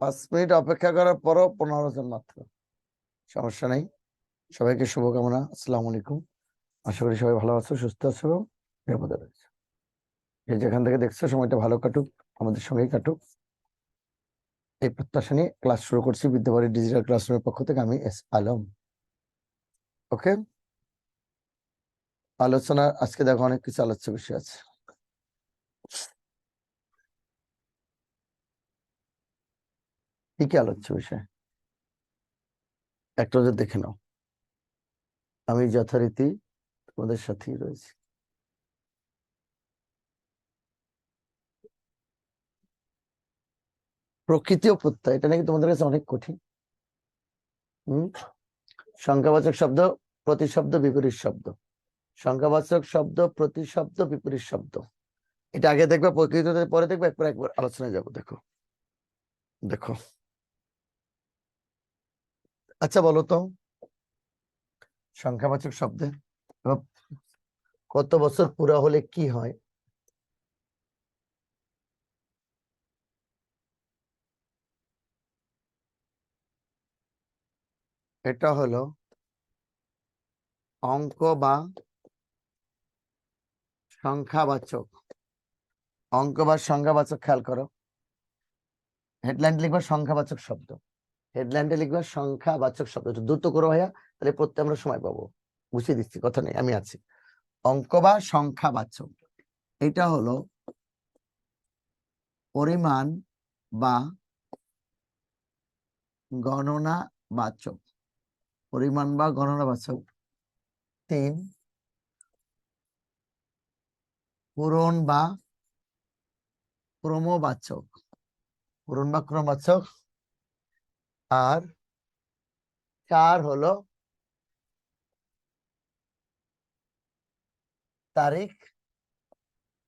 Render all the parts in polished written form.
5 minute অপেক্ষা করার পরও 15 জন মাত্র, সমস্যা নেই। সবাইকে শুভকামনা। আসসালামু আলাইকুম। আশা করি সবাই ভালো আছো, সুস্থ আছো এবং নিরাপদে রয়েছে। যে যেখান থেকে দেখছো সময়টা ভালো কাটুক, আমাদের সঙ্গেই কাটুক, এই প্রত্যাশা নিয়ে ক্লাস শুরু করছি বিদ্যাবাড়ি ডিজিটাল ক্লাসরুমের পক্ষ থেকে। আমি এস আলম। ওকে, আলোচনা আজকে দেখো অনেক কিছু আলোচ্য বিষয় আছে। কি কি আলোচ্য বিষয় একটা যে দেখে নাও। আমি যথারীতি তোমাদের সাথেই রয়েছি। প্রকৃতি ও প্রত্যয়, এটা নাকি তোমাদের কাছে অনেক কঠিন। সংখ্যাবাচক শব্দ, প্রতিশব্দ, বিপরীত শব্দ। সংখ্যাবাচক শব্দ, প্রতিশব্দ, বিপরীত শব্দ, এটা আগে দেখবে, প্রকৃতিতে পরে দেখবে, একবার একবার আলোচনায় যাবো। দেখো দেখো, আচ্ছা বলো তো, সংখ্যাবাচক শব্দে কত বছর পুরা হলে কি হয়? এটা হলো অঙ্ক বা সংখ্যাবাচক। অঙ্ক বা সংখ্যাবাচক, খেয়াল করো। হেডলাইন লিখবা সংখ্যাবাচক শব্দ, হেডলাইনটা লিখবা সংখ্যাবাচক শব্দ। একটু দ্রুত করো ভাইয়া, তাহলে পড়তে আমরা সময় পাবো। বুঝিয়ে দিচ্ছি, কথা নেই, আমি আছি। অঙ্ক বা সংখ্যাবাচক, এটা হলো পরিমাণ বা গণনাবাচক। পরিমাণ বা গণনাবাচক। 3, পূরণ বা ক্রমবাচক। পূরণ বা ক্রমবাচক। আর 4 হলো তারিখ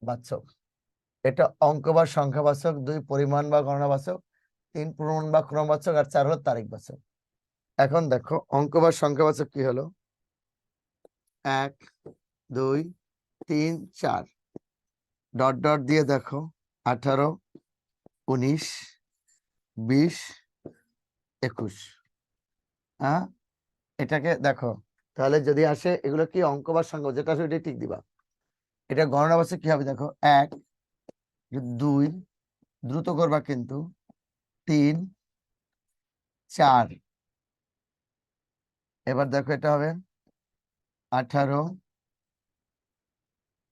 বাচক। এটা অঙ্ক বা সংখ্যাবাচক, 2 পরিমাণ বা গণনাবাচক, 3 পূরণ বা ক্রমবাচক, আর 4 হলো তারিখ বাচক। এখন দেখো অঙ্ক বা সংখ্যাবাচক কি হলো। 1, 2, 3, 4, ডট ডট দিয়ে দেখো 18, 19, 20, 21। হ্যাঁ, এটাকে দেখো, তাহলে যদি আসে এগুলো কি অঙ্ক বা সংখ্যা, যেটা আসে ওইটাই ঠিক দিবা। এটা গণনাবাচক কি হবে দেখো, 1, 2, দ্রুত করবা কিন্তু, 3, 4। এবার দেখো এটা হবে 18,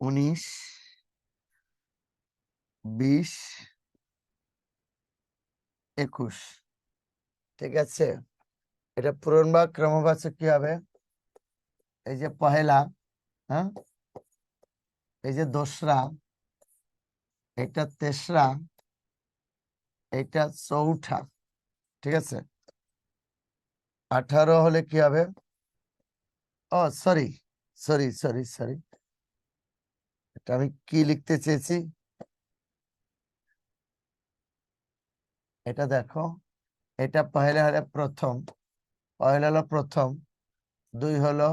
19, 20, 21। ঠিক আছে, এটা পূরণ বা ক্রমবাচক কি হবে? এই যে পহেলা, হ্যাঁ, এই যে দোসরা, এটা তেসরা, এটা চৌঠা। ঠিক আছে, 18 হলে কি হবে? ও সরি সরি সরি সরি, এটা আমি কি লিখতে চেয়েছি, এটা দেখো, এটা পহেলা হলে প্রথম, পহেলা হলো প্রথম, 2 হলো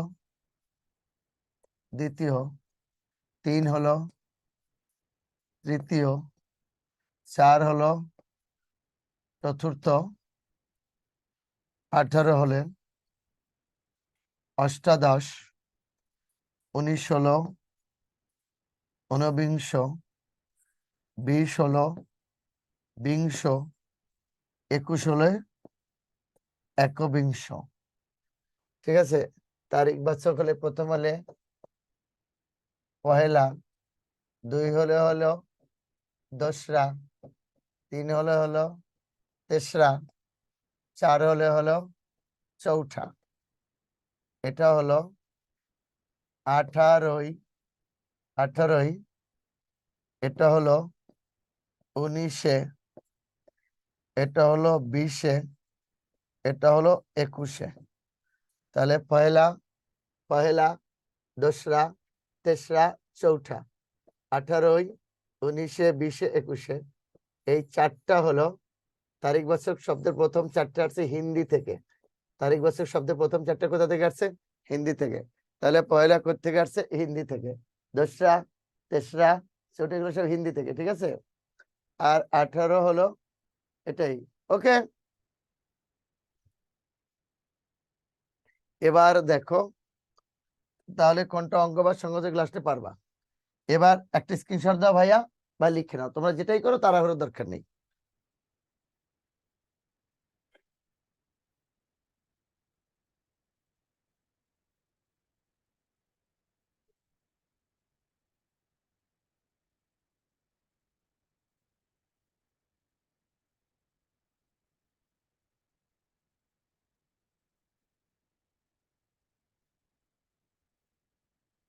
দ্বিতীয়, 3 হলো তৃতীয়, 4 হলো চতুর্থ, 18 হলে অষ্টাদশ, 19 হলো ঊনবিংশ, 20 হলো বিংশ, 21 হলে একবিংশ। ঠিক আছে, তারিখ বাচক হলে প্রথম হলে পহেলা, 2 হলে হলো দোসরা, 3 হলে হলো তেসরা, 4 হলে হলো চৌঠা। এটা হলো 18, 18, এটা হলো 19, এটা হলো 20, এটা হলো 21। তাহলে পহেলা, পহেলা, দোসরা, তেসরা, চৌঠা, 18, 19, 20, 21, এই 4টা হলো তারিখবাচক শব্দের প্রথম 4টা আসছে হিন্দি থেকে। তারিখবাচক শব্দের প্রথম 4টা কোথা থেকে আসছে? হিন্দি থেকে। তাহলে পয়লা কোথা থেকে আসছে? হিন্দি থেকে। দোসরা, তেসরা, চৌঠা, এগুলো সব হিন্দি থেকে। ঠিক আছে, আর 18 হলো এটাই ওকে, এবার দেখো তাহলে কোনটা অঙ্ক বা সংযোজক লাস্টে পারবা। এবার একটা স্ক্রিনশট দাও ভাইয়া, বা লিখে নাও, তোমরা যেটাই করো তাড়াহুড়ো দরকার নেই।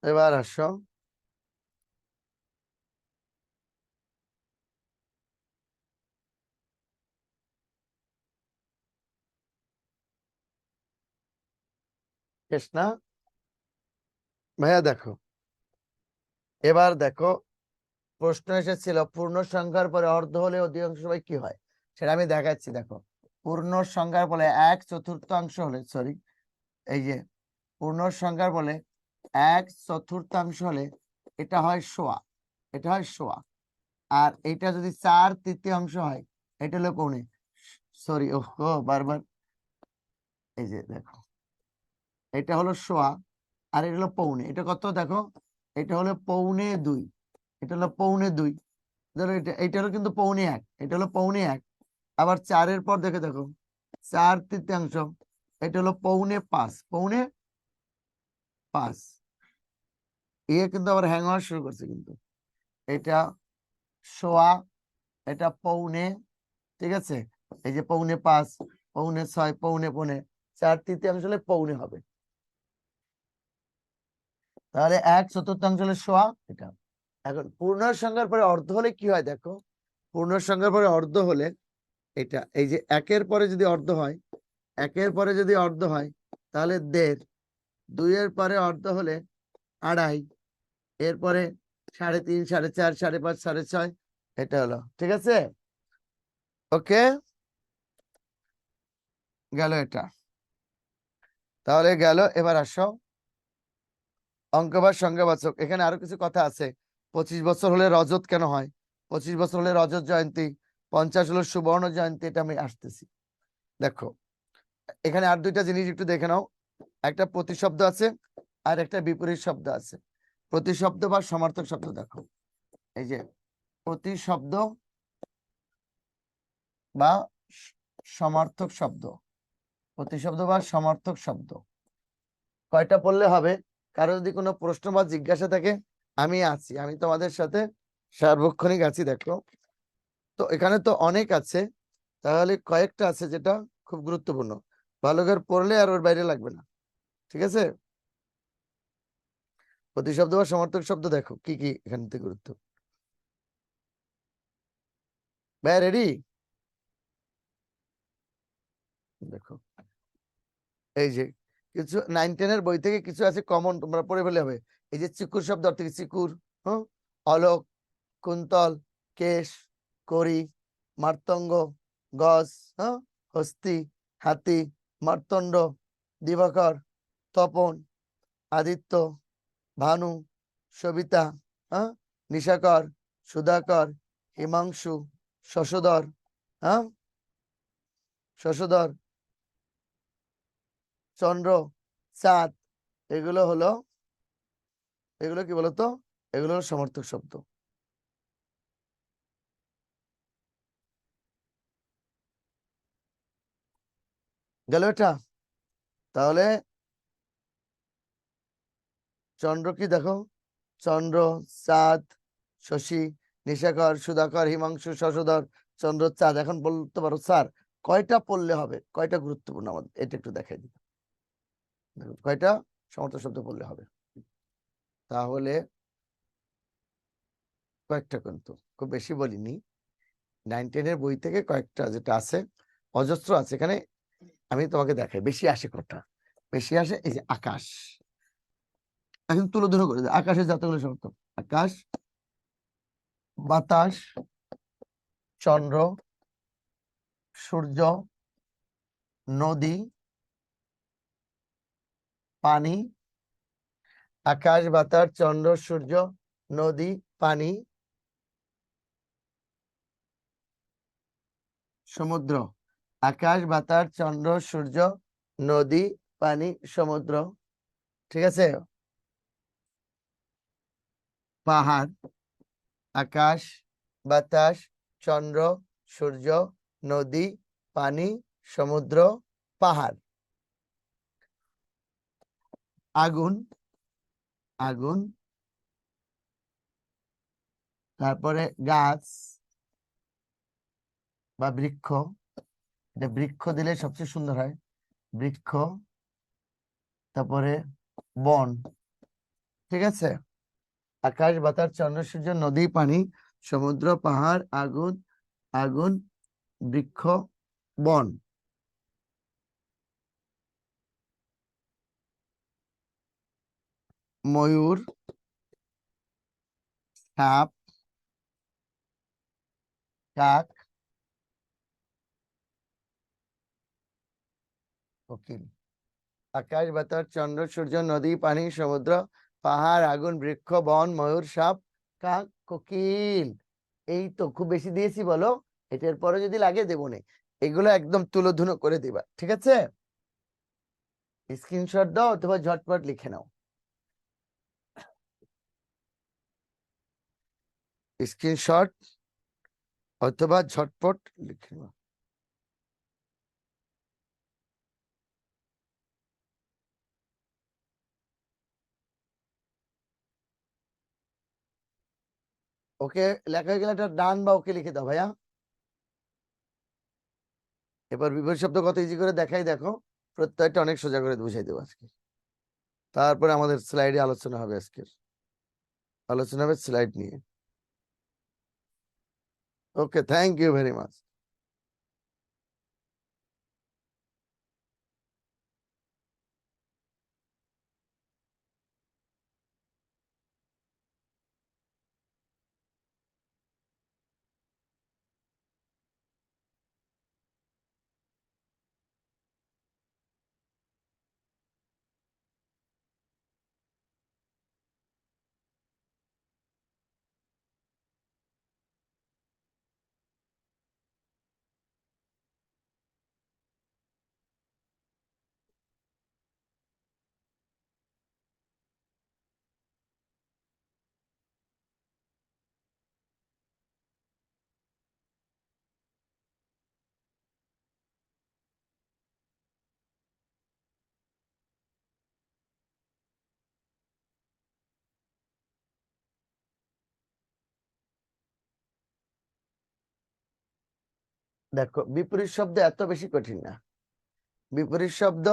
এবার আসো, শেষ না ভাইয়া? দেখো এবার দেখো, প্রশ্ন এসেছিল পূর্ণ সংখ্যার পরে অর্ধ হলে অধিকাংশ সময় কি হয়, সেটা আমি দেখাচ্ছি। দেখো, পূর্ণ সংখ্যার বলে 1/4 হলে, সরি, এই যে পূর্ণ সংখ্যার বলে 1/4 হলে এটা হয় সোয়া, এটা হয় সোয়া। আর এটা যদি 4/3 হয়, এটা হলো পৌনে, সরি ও বারবার, এই যে দেখো, এটা হলো সোয়া আর এটা হলো পৌনে। এটা কত দেখো, এটা হলো পৌনে 2, এটা হলো পৌনে 2। ধরো এটা হলো কিন্তু পৌনে 1, এটা হলো পৌনে 1। আবার 4-এর পর দেখে দেখো 4/3, এটা হলো পৌনে 5, পৌনে 5। কিন্তু আবার হ্যাং হওয়া শুরু করছে কিন্তু। এটা সোয়া, এটা পৌনে, ঠিক আছে, এই যে পৌনে 5, পৌনে 6, পৌনে 4/3 হলে পৌনে হবে। তাহলে 1/4 হলে সোয়া এটা। এখন পূর্ণ সংখ্যার পরে অর্ধ হলে কি হয় দেখো, পূর্ণ সংখ্যার পরে অর্ধ হলে এটা, এই যে 1-এর পরে যদি অর্ধ হয়, 1-এর পরে যদি অর্ধ হয় তাহলে 1.5, 2-এর পরে অর্ধ হলে 2.5, এরপরে 3.5, 4.5, 5.5, 6.5, এটা হলো, ঠিক আছে। ওকে, গেল এটা, তাহলে গেল। এবার আসো অঙ্ক বা সংখ্যাবাচক, এখানে আরো কিছু কথা আছে। 25 বছর হলে রজত কেন হয়, 25 বছর হলে রজত জয়ন্তী, 50 হলো সুবর্ণ জয়ন্তী, এটা আমি আসতেছি। দেখো এখানে আর দুইটা জিনিস একটু দেখে নাও, একটা প্রতিশব্দ আছে আর একটা বিপরীত শব্দ আছে। প্রতিশব্দ বা সমার্থক শব্দ দেখো, এই যে প্রতিশব্দ বা সমার্থক শব্দ, প্রতিশব্দ বা সমার্থক শব্দ কয়টা পড়লে হবে? কারো যদি কোনো প্রশ্ন বা জিজ্ঞাসা থাকে, আমি আছি, আমি তোমাদের সাথে সার্বক্ষণিক আছি। দেখো তো এখানে তো অনেক আছে, তাহলে কয়েকটা আছে যেটা খুব গুরুত্বপূর্ণ, ভালো করে পড়লে আর ওর বাইরে লাগবে না, ঠিক আছে। প্রতিশব্দ বা সমার্থক শব্দ দেখো কি কি এখান থেকে গুরুত্ব। ভাই রেডি? দেখো এই যে কিছু 9-10-এর বই থেকে কিছু আছে কমন, তোমরা পড়ে ফেলে হবে। এই যে চিকুর শব্দ অর্থ কি? চিকুর, হ্যাঁ, অলোক, কুন্তল, কেশ, করি, মার্তঙ্গ, গজ, হ্যাঁ, হস্তি, হাতি, মার্তণ্ড, দিবাকর, তপন, আদিত্য, ভানু, সবিতা, হ্যাঁ, নিশাকর, সুধাকর, হিমাংশু, শশধর, হ্যাঁ, শশধর, চন্দ্র, চাঁদ, এগুলো হলো, এগুলো কি বলতো, এগুলো হলো সমর্থক শব্দ। গেল এটা? তাহলে চন্দ্র কি দেখো, চন্দ্র, চাঁদ, শশী, নিশাকর, সুধাকর, হিমাংশু, শশধর, চন্দ্র, চাঁদ। এখন বলতে পারো স্যার কয়টা পড়লে হবে, কয়টা গুরুত্বপূর্ণ আমাদের, এটা একটু দেখাই দিই। দেখো, কয়টা সমর্থক শব্দ পড়লে হবে, তাহলে কয়েকটা, কিন্তু খুব বেশি বলিনি। 9-10-এর বই থেকে কয়েকটা যেটা আছে, অজস্র আছে এখানে, আমি তোমাকে দেখাই বেশি আসে কোনটা। বেশি আসে এই যে আকাশ, এখন তুলোধুলো করে দেয় আকাশের যতগুলো সমর্থক: আকাশ, বাতাস, চন্দ্র, সূর্য, নদী, পানি। আকাশ, বাতাস, চন্দ্র, সূর্য, নদী, পানি, সমুদ্র। আকাশ, বাতাস, চন্দ্র, সূর্য, নদী, পানি, সমুদ্র, ঠিক আছে? পাহাড়, আকাশ, বাতাস, চন্দ্র, সূর্য, নদী, পানি, সমুদ্র, পাহাড়। আগুন, আগুন, তারপরে গাছ বা বৃক্ষ, এটা বৃক্ষ দিলে সবচেয়ে সুন্দর হয়, বৃক্ষ, তারপরে বন, ঠিক আছে? আকাশ, বাতাস, চন্দ্র, সূর্য, নদী, পানি, সমুদ্র, পাহাড়, আগুন, আগুন, বৃক্ষ, বন। ময়ূর, সাপ, কাক, কোকিল। আকাশ, বাতাস, চন্দ্র, সূর্য, নদী, পানি, সমুদ্র, পাহাড়, আগুন, বৃক্ষ, বন, ময়ূর, সাপ, কাক, কোকিল। এই তো খুব বেশি দিয়েছি বলো, এটার পরে যদি লাগে দেবো নে। এগুলো একদম তুলোধুনো করে দিবা, ঠিক আছে? স্ক্রিনশট দাও অথবা ঝটপট লিখে নাও। স্ক্রিনশট অথবা ঝটপট লিখে নাও। ওকে, লেখা হয়ে গেলে একটা ডান বা ওকে লিখে দাও ভাইয়া। এবার বিপরীত শব্দ কত ইজি করে দেখাই, দেখো প্রত্যেকটা অনেক সোজা করে বুঝাই দেবো আজকে। তারপরে আমাদের স্লাইডে আলোচনা হবে, আজকের আলোচনা হবে স্লাইড নিয়ে। ওকে, থ্যাংক ইউ ভেরি মাচ। দেখো বিপরীত শব্দ এত বেশি কঠিন না। বিপরীত শব্দ,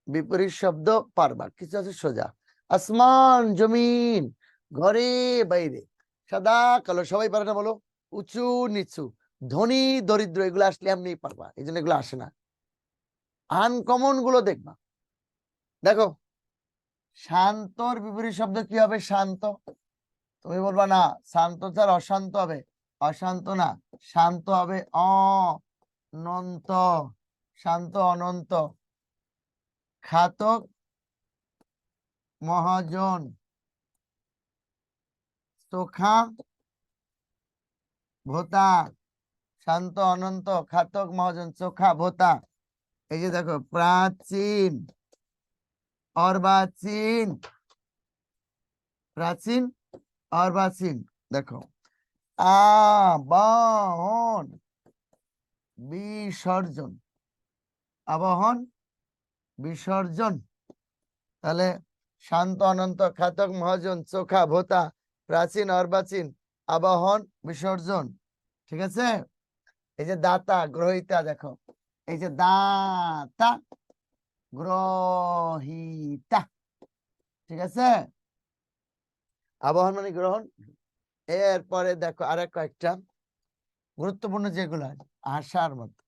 বিপরীত শব্দ পারবা, কিছু আছে সোজা। আসমান, জমিন, ঘরে, বাইরে, সাদা, কালো, সবাই পারে না বলো? উঁচু, নিচু, ধনী, দরিদ্র, এগুলো আসলে এমনি পারবা, এই জন্য এগুলো আসে না। আনকমন গুলো দেখবা। দেখো শান্তর বিপরীত শব্দ কি হবে? শান্ত। তুমি বলবা না শান্ত স্যার অশান্ত হবে, অশান্ত না, শান্ত হবে অনন্ত, শান্ত অনন্ত। ঘাতক, মহাজন, চোখা, ভোতা, শান্ত অনন্ত, ঘাতক, মহাজন, চোখা, ভোতা। এই যে দেখো প্রাচীন, অর্বাচীন, প্রাচীন, অর্বাচীন। দেখো আবাহন, বিসর্জন, আবাহন, বিসর্জন। তাহলে শান্ত অনন্ত, ঘাতক, মহাজন, চোখা, ভোতা, প্রাচীন, অর্বাচীন, আবাহন, বিসর্জন, ঠিক আছে? এই যে দাতা, গ্রহিতা, দেখো এই যে দাতা, গ্রহিতা, ঠিক আছে? আবাহন মানে গ্রহণ। এরপরে দেখো আরেক কয়েকটা গুরুত্বপূর্ণ যেগুলো আসার মতো।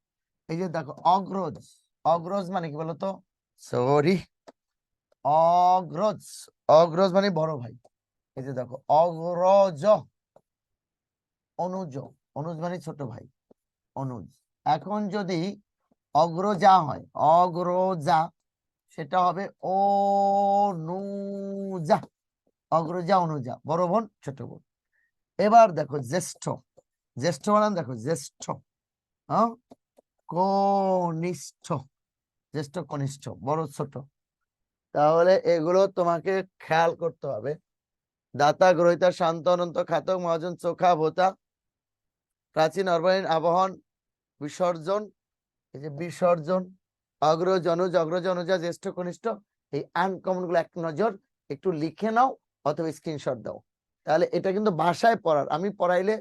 এই যে দেখো অগ্রজ, অগ্রজ মানে কি বলতো? সরি, অগ্রজ, অগ্রজ মানে বড় ভাই। এই যে দেখো অগ্রজ, অনুজ, অনুজ মানে ছোট ভাই, অনুজ। এখন যদি অগ্রজা হয়, অগ্রজা, সেটা হবে অনুজা, অগ্রজা, অনুজা, বড় বোন, ছোট বোন। এবার দেখো জ্যেষ্ঠ, জ্যেষ্ঠ মানে দেখো জ্যেষ্ঠ, হ্যাঁ কনিষ্ঠ, জ্যেষ্ঠ কনিষ্ঠ, বড় ছোট। তাহলে এগুলো তোমাকে খেয়াল করতে হবে। দাতা, গ্রহিতা, শান্ত, অনন্ত, খাতক, মহাজন, চোখা, ভোতা, প্রাচীন, অর্বাচীন, আবাহন, বিসর্জন, এই যে বিসর্জন, অগ্রজ, অনুজ, অগ্রজ, অনুজা, জ্যেষ্ঠ কনিষ্ঠ, এই আনকমন গুলো এক নজর একটু লিখে নাও অথবা স্ক্রিনশট দাও। তাহলে এটা কিন্তু ভাষায় পড়ার, আমি পড়াইলে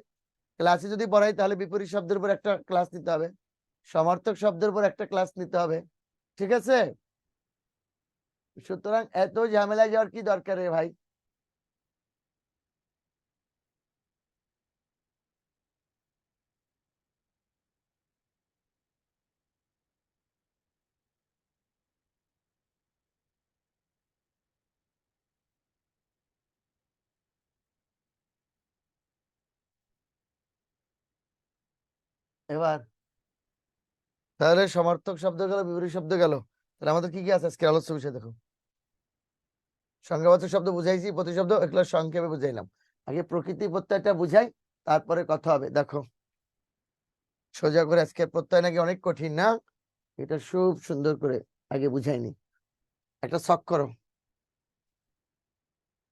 ক্লাসে যদি পড়াই তাহলে বিপরীত শব্দের উপর একটা ক্লাস নিতে হবে, সমার্থক শব্দের উপর একটা ক্লাস নিতে হবে, ঠিক আছে? সুতরাং এত ঝামেলায় যাওয়ার কি দরকার রে ভাই? এবার তাহলে সমার্থক শব্দ গেল, বিপরীত শব্দ গেল, তাহলে আমাদের কি কি আছে আজকে আলোচ্য বিষয়? দেখো, সংজ্ঞাবাচক শব্দ বুঝাইছি, প্রতিশব্দ, এগুলো সংক্ষেপে বুঝাইলাম। আগে প্রকৃতি প্রত্যয়টা বুঝাই, তারপরে কথা হবে। দেখো, সোজা করে আজকে প্রত্যয় নাকি অনেক কঠিন না, এটা খুব সুন্দর করে আগে বুঝাইনি। একটা শখ করো,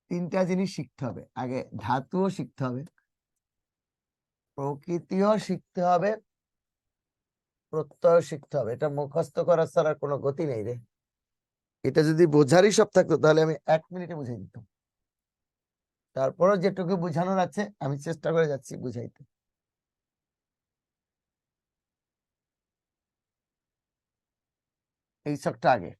তিনটা জিনিস শিখতে হবে আগে, ধাতুও শিখতে হবে, প্রকৃতিও শিখতে হবে, প্রত্যয় শিখতে হবে। এটা মুখস্থ করার ছাড়া কোনো গতি নেই রে। এটা যদি বোঝারই সব থাকতো তাহলে আমি 1 মিনিটে বুঝাই দিতাম। তারপরে যেটুকু বুঝানোর আছে আমি চেষ্টা করে যাচ্ছি বুঝাইতে। এই শখটা আগে।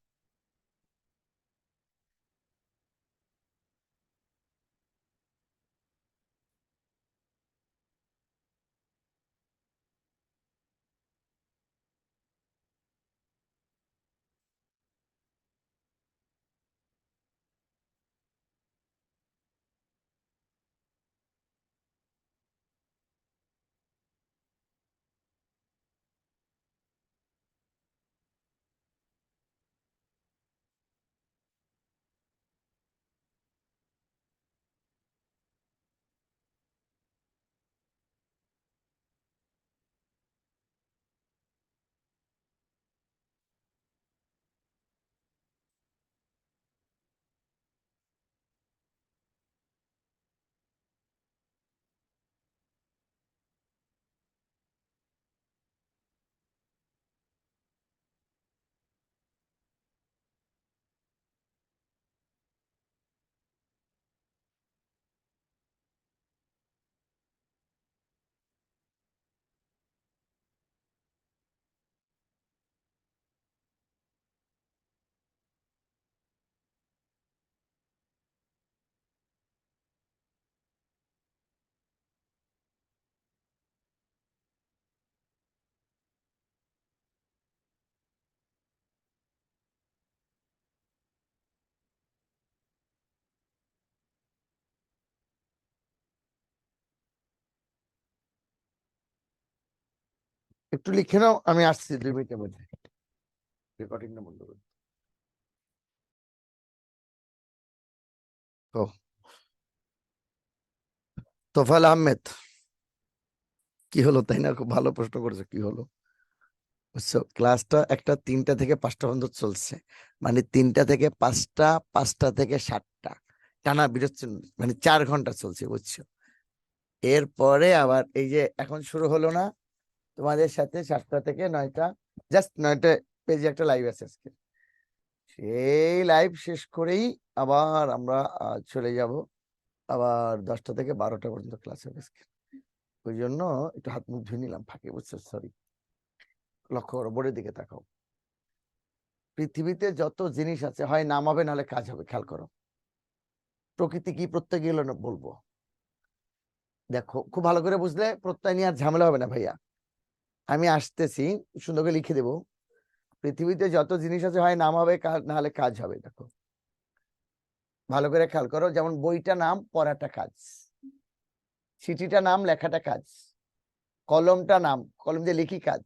একটু লিখে নাও, আমি আসছি 2 মিনিটের মধ্যে। রেকর্ডিংটা বন্ধ করো। তো তোফাল আহমেদ, কি হলো? তাই না, খুব ভালো প্রশ্ন করেছে, কি হলো? বুঝছো, ক্লাসটা একটা 3টা থেকে 5টা পর্যন্ত চলছে, মানে 3টা থেকে 5টা, 5টা থেকে 7টা, টানা বিরতি, মানে 4 ঘন্টা চলছে, বুঝছো? এরপরে আবার এই যে এখন শুরু হলো না তোমাদের সাথে 7টা থেকে 9টা, জাস্ট 9টা পেজে একটা লাইভ আছে আজকে, সেই লাইভ শেষ করেই আবার আমরা চলে যাব, আবার 10টা থেকে 12টা পর্যন্ত ক্লাস হবে আজকে। ওই জন্য একটু হাত মুখ ধুয়ে নিলাম ফাঁকে, বুঝছো? সরি। লক্ষ্য করো, বোর্ডের দিকে তাকাও। পৃথিবীতে যত জিনিস আছে হয় নাম হবে নাহলে কাজ হবে, খেয়াল করো। প্রকৃতি কি, প্রত্যয় কি হলো না বলবো। দেখো, খুব ভালো করে বুঝলে প্রত্যয় নিয়ে আর ঝামেলা হবে না ভাইয়া। আমি আসতেছি, সুন্দর করে লিখে দেবো। পৃথিবীতে যত জিনিস আছে হয় নাম হবে না হলে কাজ হবে। দেখো ভালো করে খেয়াল করো, যেমন বইটা নাম, পড়াটা কাজ, চিঠিটা নাম, লেখাটা কাজ, কলমটা নাম, কলম দিয়ে লিখি কাজ,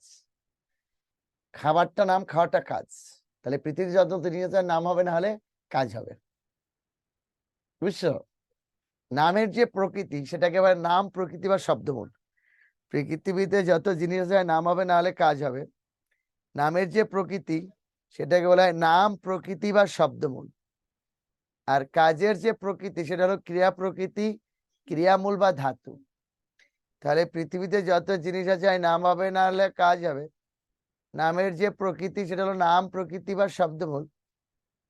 খাবারটা নাম, খাওয়াটা কাজ। তাহলে পৃথিবীতে যত জিনিস আছে নাম হবে না হলে কাজ হবে, বুঝছো? নামের যে প্রকৃতি সেটাকে আবার নাম, প্রকৃতি বা শব্দমূল। পৃথিবীতে যত জিনিস আছে নাম হবে না হলে কাজ হবে। নামের যে প্রকৃতি সেটাকে বলা হয় নাম প্রকৃতি বা শব্দমূল। আর কাজের যে প্রকৃতি সেটা হলো ক্রিয়া প্রকৃতি, ক্রিয়ামূল বা ধাতু। তাহলে পৃথিবীতে যত জিনিস আছে হয় নাম হবে না হলে কাজ হবে। নামের যে প্রকৃতি সেটা হলো নাম প্রকৃতি বা শব্দমূল।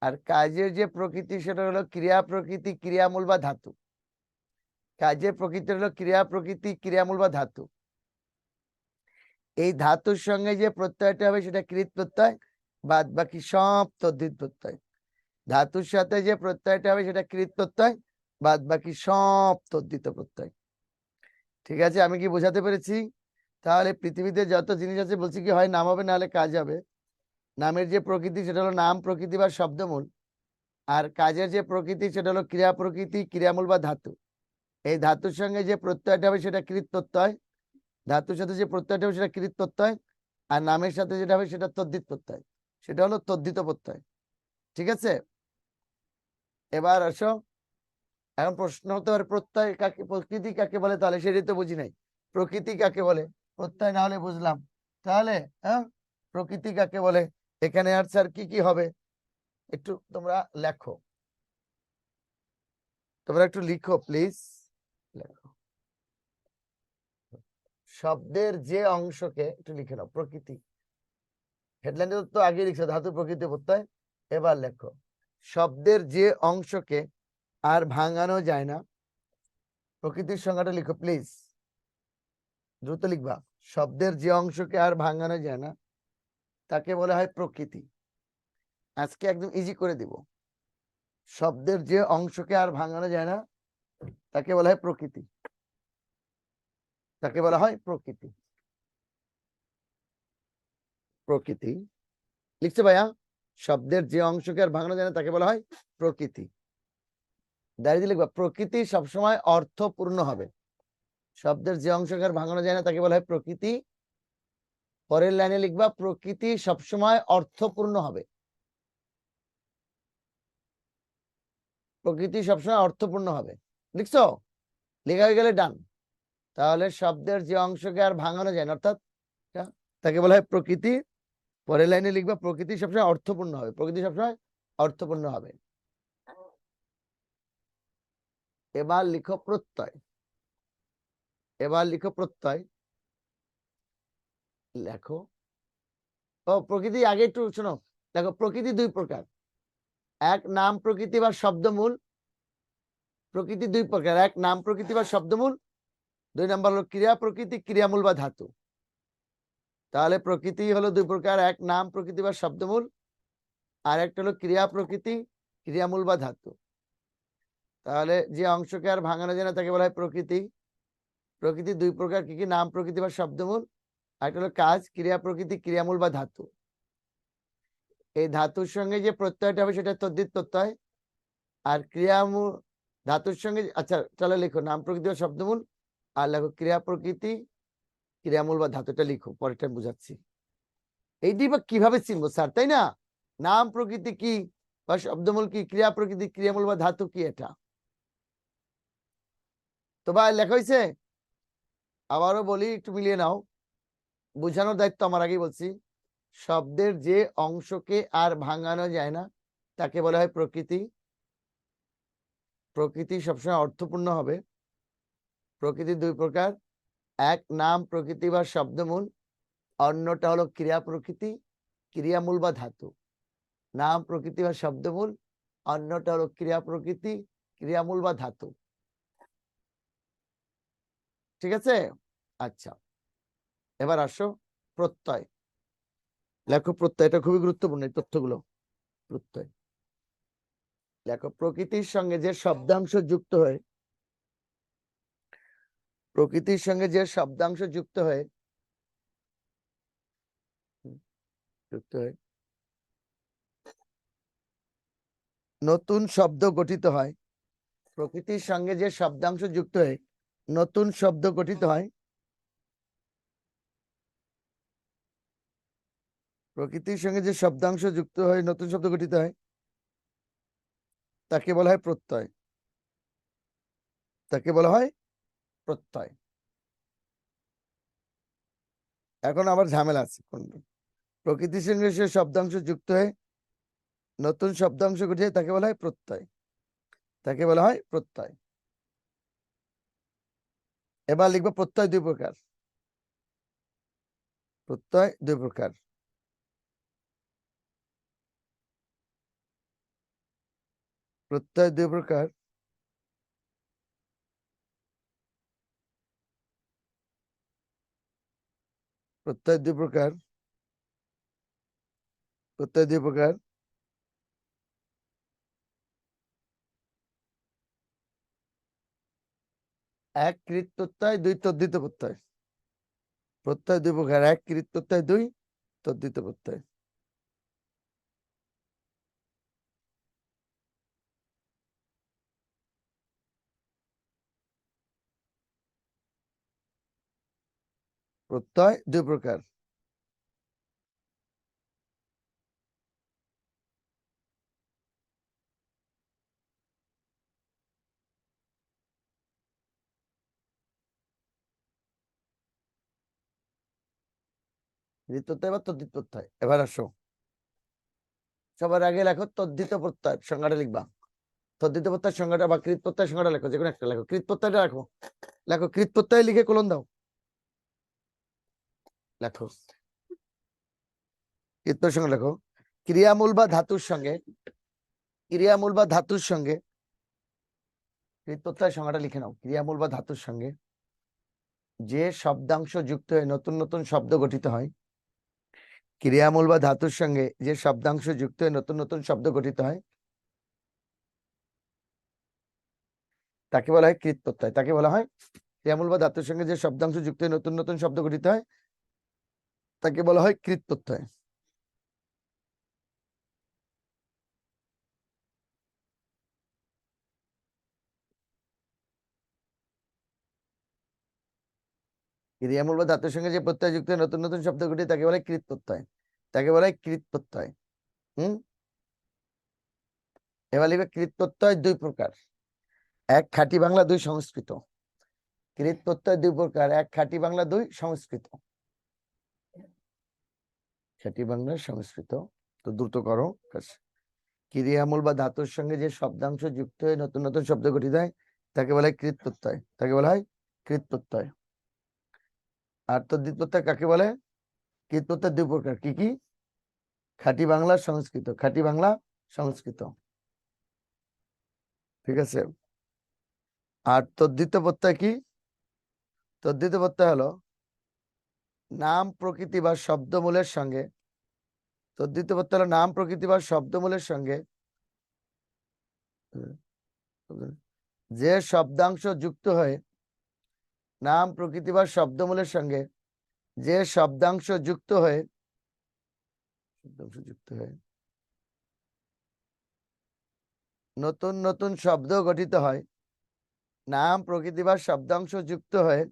আর কাজের যে প্রকৃতি সেটা হলো ক্রিয়া প্রকৃতি, ক্রিয়ামূল বা ধাতু। কাজের প্রকৃতি হলো ক্রিয়া প্রকৃতি, ক্রিয়ামূল বা ধাতু। এই ধাতুর সঙ্গে যে প্রত্যয়টা হবে সেটা কৃৎ প্রত্যয়, বাদ বাকি সব তদ্ধিত প্রত্যয়। ধাতুর সাথে যে প্রত্যয়টা হবে সেটা কৃৎ প্রত্যয়, বাদ বাকি সব তদ্ধিত প্রত্যয়। ঠিক আছে, আমি কি বোঝাতে পেরেছি? তাহলে পৃথিবীতে যত জিনিস আছে বলছি কি হয় নাম হবে না হলে কাজ হবে। নামের যে প্রকৃতি সেটা হলো নাম প্রকৃতি বা শব্দমূল। আর কাজের যে প্রকৃতি সেটা হলো ক্রিয়া প্রকৃতি, ক্রিয়ামূল বা ধাতু। এই ধাতুর সঙ্গে যে প্রত্যয়টা হবে সেটা কৃৎ প্রত্যয়, ধাতুর সাথে যে প্রত্যয়টা হবে সেটা কৃৎ প্রত্যয়, আর নামের সাথে যেটা হবে সেটা তদ্ধিত প্রত্যয়, সেটা হলো তদ্ধিত প্রত্যয়। ঠিক আছে, এবার আসো। এখন প্রশ্ন হতে পারে প্রত্যয় কাকে, প্রকৃতি কাকে বলে, তাহলে সেটাই তো বুঝি নাই। প্রকৃতি কাকে বলে, প্রত্যয় না হলে বুঝলাম। তাহলে হ্যাঁ, প্রকৃতি কাকে বলে, এখানে আনসার কি কি হবে একটু তোমরা লেখো, তোমরা একটু লিখো প্লিজ। লেখো শব্দের যে অংশকে একটু লিখে নাও প্রকৃতি। হেডলাইনে তো আগে লিখছো ধাতু প্রকৃতি প্রত্যয়। এবার লেখো শব্দের যে অংশকে আর ভাঙানো যায় না। প্রকৃতির সংজ্ঞাটা লিখো প্লিজ, দ্রুত লিখবা। শব্দের যে অংশকে আর ভাঙানো যায় না তাকে বলা হয় প্রকৃতি। আজকে একদম ইজি করে দিব। শব্দের যে অংশকে আর ভাঙানো যায় না তাকে বলা হয় প্রকৃতি, তাকে বলা হয় প্রকৃতি। প্রকৃতি লিখছে ভাইয়া, শব্দের যে অংশকে আর ভাঙানো যায় না তাকে বলা হয় প্রকৃতি। ডায়েরিতে লিখবা প্রকৃতি সবসময় অর্থপূর্ণ হবে। শব্দের যে অংশকে আর ভাঙানো যায় না তাকে বলা হয় প্রকৃতি। পরের লাইনে লিখবা প্রকৃতি সবসময় অর্থপূর্ণ হবে। প্রকৃতি সবসময় অর্থপূর্ণ হবে, লিখছো? লেখা হয়ে গেলে ডান। তাহলে শব্দের যে অংশকে আর ভাঙানো যায় না অর্থাৎ তাকে বলা হয় প্রকৃতি। পরের লাইনে লিখবা প্রকৃতি সবসময় অর্থপূর্ণ হবে, প্রকৃতি সবসময় অর্থপূর্ণ হবে। এবার লিখো প্রত্যয়। এবার লিখো প্রত্যয়, লেখো। ও প্রকৃতি আগে একটু শোনো। দেখো প্রকৃতি দুই প্রকার, এক নাম প্রকৃতি বা শব্দমূল। প্রকৃতি দুই প্রকার, এক নাম প্রকৃতি বা শব্দমূল, দুই নাম্বার হলো ক্রিয়া প্রকৃতি, ক্রিয়ামূল বা ধাতু। তাহলে প্রকৃতি হলো দুই প্রকার, এক নাম প্রকৃতি বা শব্দমূল, আর একটা হলো ক্রিয়া প্রকৃতি, ক্রিয়ামূল বা ধাতু। তাহলে যে অংশকে আর ভাঙানো যায় না তাকে বলা হয় প্রকৃতি। প্রকৃতি দুই প্রকার, কি কি? নাম প্রকৃতি বা শব্দমূল, আর একটা হলো কাজ, ক্রিয়া প্রকৃতি, ক্রিয়ামূল বা ধাতু। এই ধাতুর সঙ্গে যে প্রত্যয়টা হবে সেটা তদ্ধিত প্রত্যয়। আর ক্রিয়ামূল ধাতুর সঙ্গে, আচ্ছা তাহলে লিখো নাম প্রকৃতি বা শব্দমূল, আর লেখো ক্রিয়া প্রকৃতি, ক্রিয়ামূল বা ধাতুটা লিখো, পরেরটা বুঝাচ্ছি। এইটি বা কিভাবে চিনবো স্যার, তাই না? নাম প্রকৃতি কি বা শব্দমূল কি, ক্রিয়া প্রকৃতি, ক্রিয়ামূল বা ধাতু কি, এটা তো ভাই লেখা হয়েছে। আবারও বলি, একটু মিলিয়ে নাও, বুঝানোর দায়িত্ব আমার, আগেই বলছি। শব্দের যে অংশকে আর ভাঙানো যায় না তাকে বলা হয় প্রকৃতি। প্রকৃতি সবসময় অর্থপূর্ণ হবে। প্রকৃতি দুই প্রকার, এক নাম প্রকৃতি বা শব্দমূল, অন্যটা হলো ক্রিয়া প্রকৃতি, ক্রিয়ামূল বা ধাতু। নাম প্রকৃতি বা শব্দমূল, অন্যটা হলো ক্রিয়া প্রকৃতি, ক্রিয়ামূল বা ধাতু। ঠিক আছে, আচ্ছা এবার আসো প্রত্যয়। লেখো প্রত্যয়, এটা খুবই গুরুত্বপূর্ণ এই তথ্যগুলো। প্রত্যয় লেখো প্রকৃতির সঙ্গে যে শব্দাংশ যুক্ত হয়ে, প্রকৃতির সঙ্গে যে শব্দাংশ যুক্ত হয়ে নতুন শব্দ গঠিত হয়। প্রকৃতির সঙ্গে যে শব্দাংশ যুক্ত হয়ে নতুন শব্দ গঠিত হয়, প্রকৃতির সঙ্গে যে শব্দাংশ যুক্ত হয়ে নতুন শব্দ গঠিত হয় তাকে বলা হয় প্রত্যয়, তাকে বলা হয় প্রত্যয়। এখন আবার ঝামেলা আছে, প্রকৃতির সঙ্গে সে শব্দাংশ যুক্ত হয়ে নতুন শব্দাংশ গঠিয়ে তাকে বলা হয় প্রত্যয়। তাকে বলা হয় প্রত্যয়। এবার লিখবো প্রত্যয় দুই প্রকার। প্রত্যয় দুই প্রকার। প্রত্যয় দুই প্রকার। প্রত্যয় দুই প্রকার। প্রত্যয় দুই প্রকার। এক কৃৎ প্রত্যয়, দুই তদ্ধিত প্রত্যয়। প্রত্যয় দুই প্রকার, এক কৃৎ প্রত্যয়, দুই তদ্ধিত প্রত্যয়। প্রত্যয় দুই প্রকার। কৃৎ প্রত্যয় বা তদ্ধিত প্রত্যয়। এবার আসো, সবার আগে লেখো তদ্ধিত প্রত্যয় সংজ্ঞাটা লিখবা। তদ্ধিত প্রত্যয়ের সংজ্ঞাটা বা কৃৎ প্রত্যয়ের সংজ্ঞাটা লেখো, যে কোনো একটা লেখো। কৃৎ প্রত্যয়টা লেখো। লেখো কৃৎ প্রত্যয় লিখে কোলন দাও। লেখো কৃৎ প্রত্যয়ের সঙ্গে লেখো ক্রিয়ামূল বা ধাতুর সঙ্গে, ক্রিয়ামূল বা ধাতুর সঙ্গে, কৃৎ প্রত্যয়ের সংজ্ঞাটা লিখে নাও। ক্রিয়ামূল বা ধাতুর সঙ্গে যে শব্দাংশ যুক্ত হয়ে নতুন নতুন শব্দ গঠিত হয়। ক্রিয়ামূল বা ধাতুর সঙ্গে যে শব্দাংশ যুক্ত হয়ে নতুন নতুন শব্দ গঠিত হয় তাকে বলা হয় কৃৎ প্রত্যয়। তাকে বলা হয় ক্রিয়ামূল বা ধাতুর সঙ্গে যে শব্দাংশ যুক্ত হয়ে নতুন নতুন শব্দ গঠিত হয় তাকে বলা হয় কৃৎ প্রত্যয়। ক্রিয়ামূল বা ধাতুর সঙ্গে যে প্রত্যয় যুক্ত হয়ে নতুন নতুন শব্দ গঠিত তাকে বলা হয় কৃৎ প্রত্যয়। তাকে বলা হয় কৃৎ প্রত্যয়। হম এবার লিখবে কৃৎ প্রত্যয় দুই প্রকার, এক খাঁটি বাংলা, দুই সংস্কৃত। কৃৎ প্রত্যয় দুই প্রকার, এক খাঁটি বাংলা, দুই সংস্কৃত। খাঁটি বাংলা, সংস্কৃত। তো দ্রুত করো কাজ। ক্রিয়ামূল বা ধাতুর সঙ্গে যে শব্দাংশ যুক্ত হয়ে নতুন নতুন শব্দ গঠিত হয় তাকে বলা হয় কৃৎ প্রত্যয়। তাকে বলা হয় কৃৎ প্রত্যয়। আর তদ্ধিত প্রত্যয় কাকে বলে? কৃৎ প্রত্যয় দুই প্রকার, কি কি? খাঁটি বাংলা, সংস্কৃত। খাঁটি বাংলা, সংস্কৃত। ঠিক আছে। আর তদ্ধিত প্রত্যয় কি? তদ্ধিত প্রত্যয় হলো নাম প্রকৃতি বা শব্দমূলের সঙ্গে, তদ্ধিত প্রত্যয় হলো নাম প্রকৃতি বা শব্দমূলের সঙ্গে যে শব্দাংশ যুক্ত হয়ে, নাম প্রকৃতি বা শব্দমূলের সঙ্গে যে শব্দাংশ যুক্ত হয়ে, শব্দাংশ যুক্ত হয়ে নতুন নতুন শব্দ গঠিত হয়। নাম প্রকৃতি বা শব্দাংশ যুক্ত হয়ে,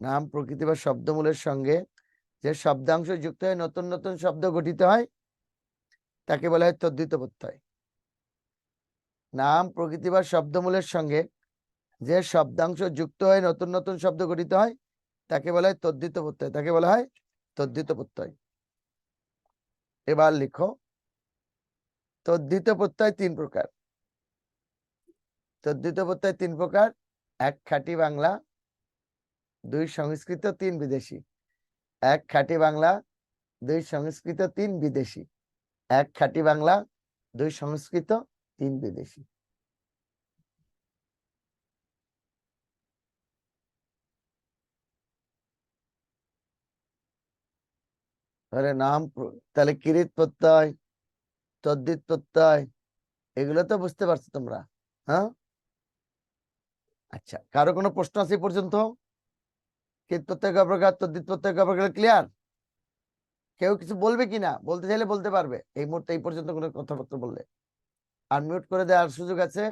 নাম প্রকৃতি বা শব্দমূলের সঙ্গে যে শব্দাংশ যুক্ত হয়ে নতুন নতুন শব্দ গঠিত হয় তাকে বলা হয় তদ্ধিত প্রত্যয়। নাম প্রকৃতি বা শব্দমূলের সঙ্গে যে শব্দাংশ যুক্ত হয়ে নতুন নতুন শব্দ গঠিত হয় তাকে বলা হয় তদ্ধিত প্রত্যয়। তাকে বলা হয় তদ্ধিত প্রত্যয়। এবার লিখো তদ্ধিত প্রত্যয় তিন প্রকার। তদ্ধিত প্রত্যয় তিন প্রকার, এক খাঁটি বাংলা, দুই সংস্কৃত, তিন বিদেশি। এক খাঁটি বাংলা, দুই সংস্কৃত, তিন বিদেশি। এক খাঁটি বাংলা, দুই সংস্কৃত, তিন বিদেশি। তাহলে তাহলে কিরিত প্রত্যয়, তদ্ধিত প্রত্যয়, এগুলো তো বুঝতে পারছো তোমরা? হ্যাঁ, আচ্ছা, কারো কোনো প্রশ্ন আছে এই পর্যন্ত? কিরিত প্রত্যয় কয় প্রকার, তদ্ধিত প্রত্যয় কয় প্রকার, ক্লিয়ার? কেউ কিছু বলবে কিনা? বলতে চাইলে বলতে পারবে এই মুহূর্তে, এই পর্যন্ত কোনো কথাবার্তা বললে। আনমিউট করে দেওয়ার সুযোগ আছে,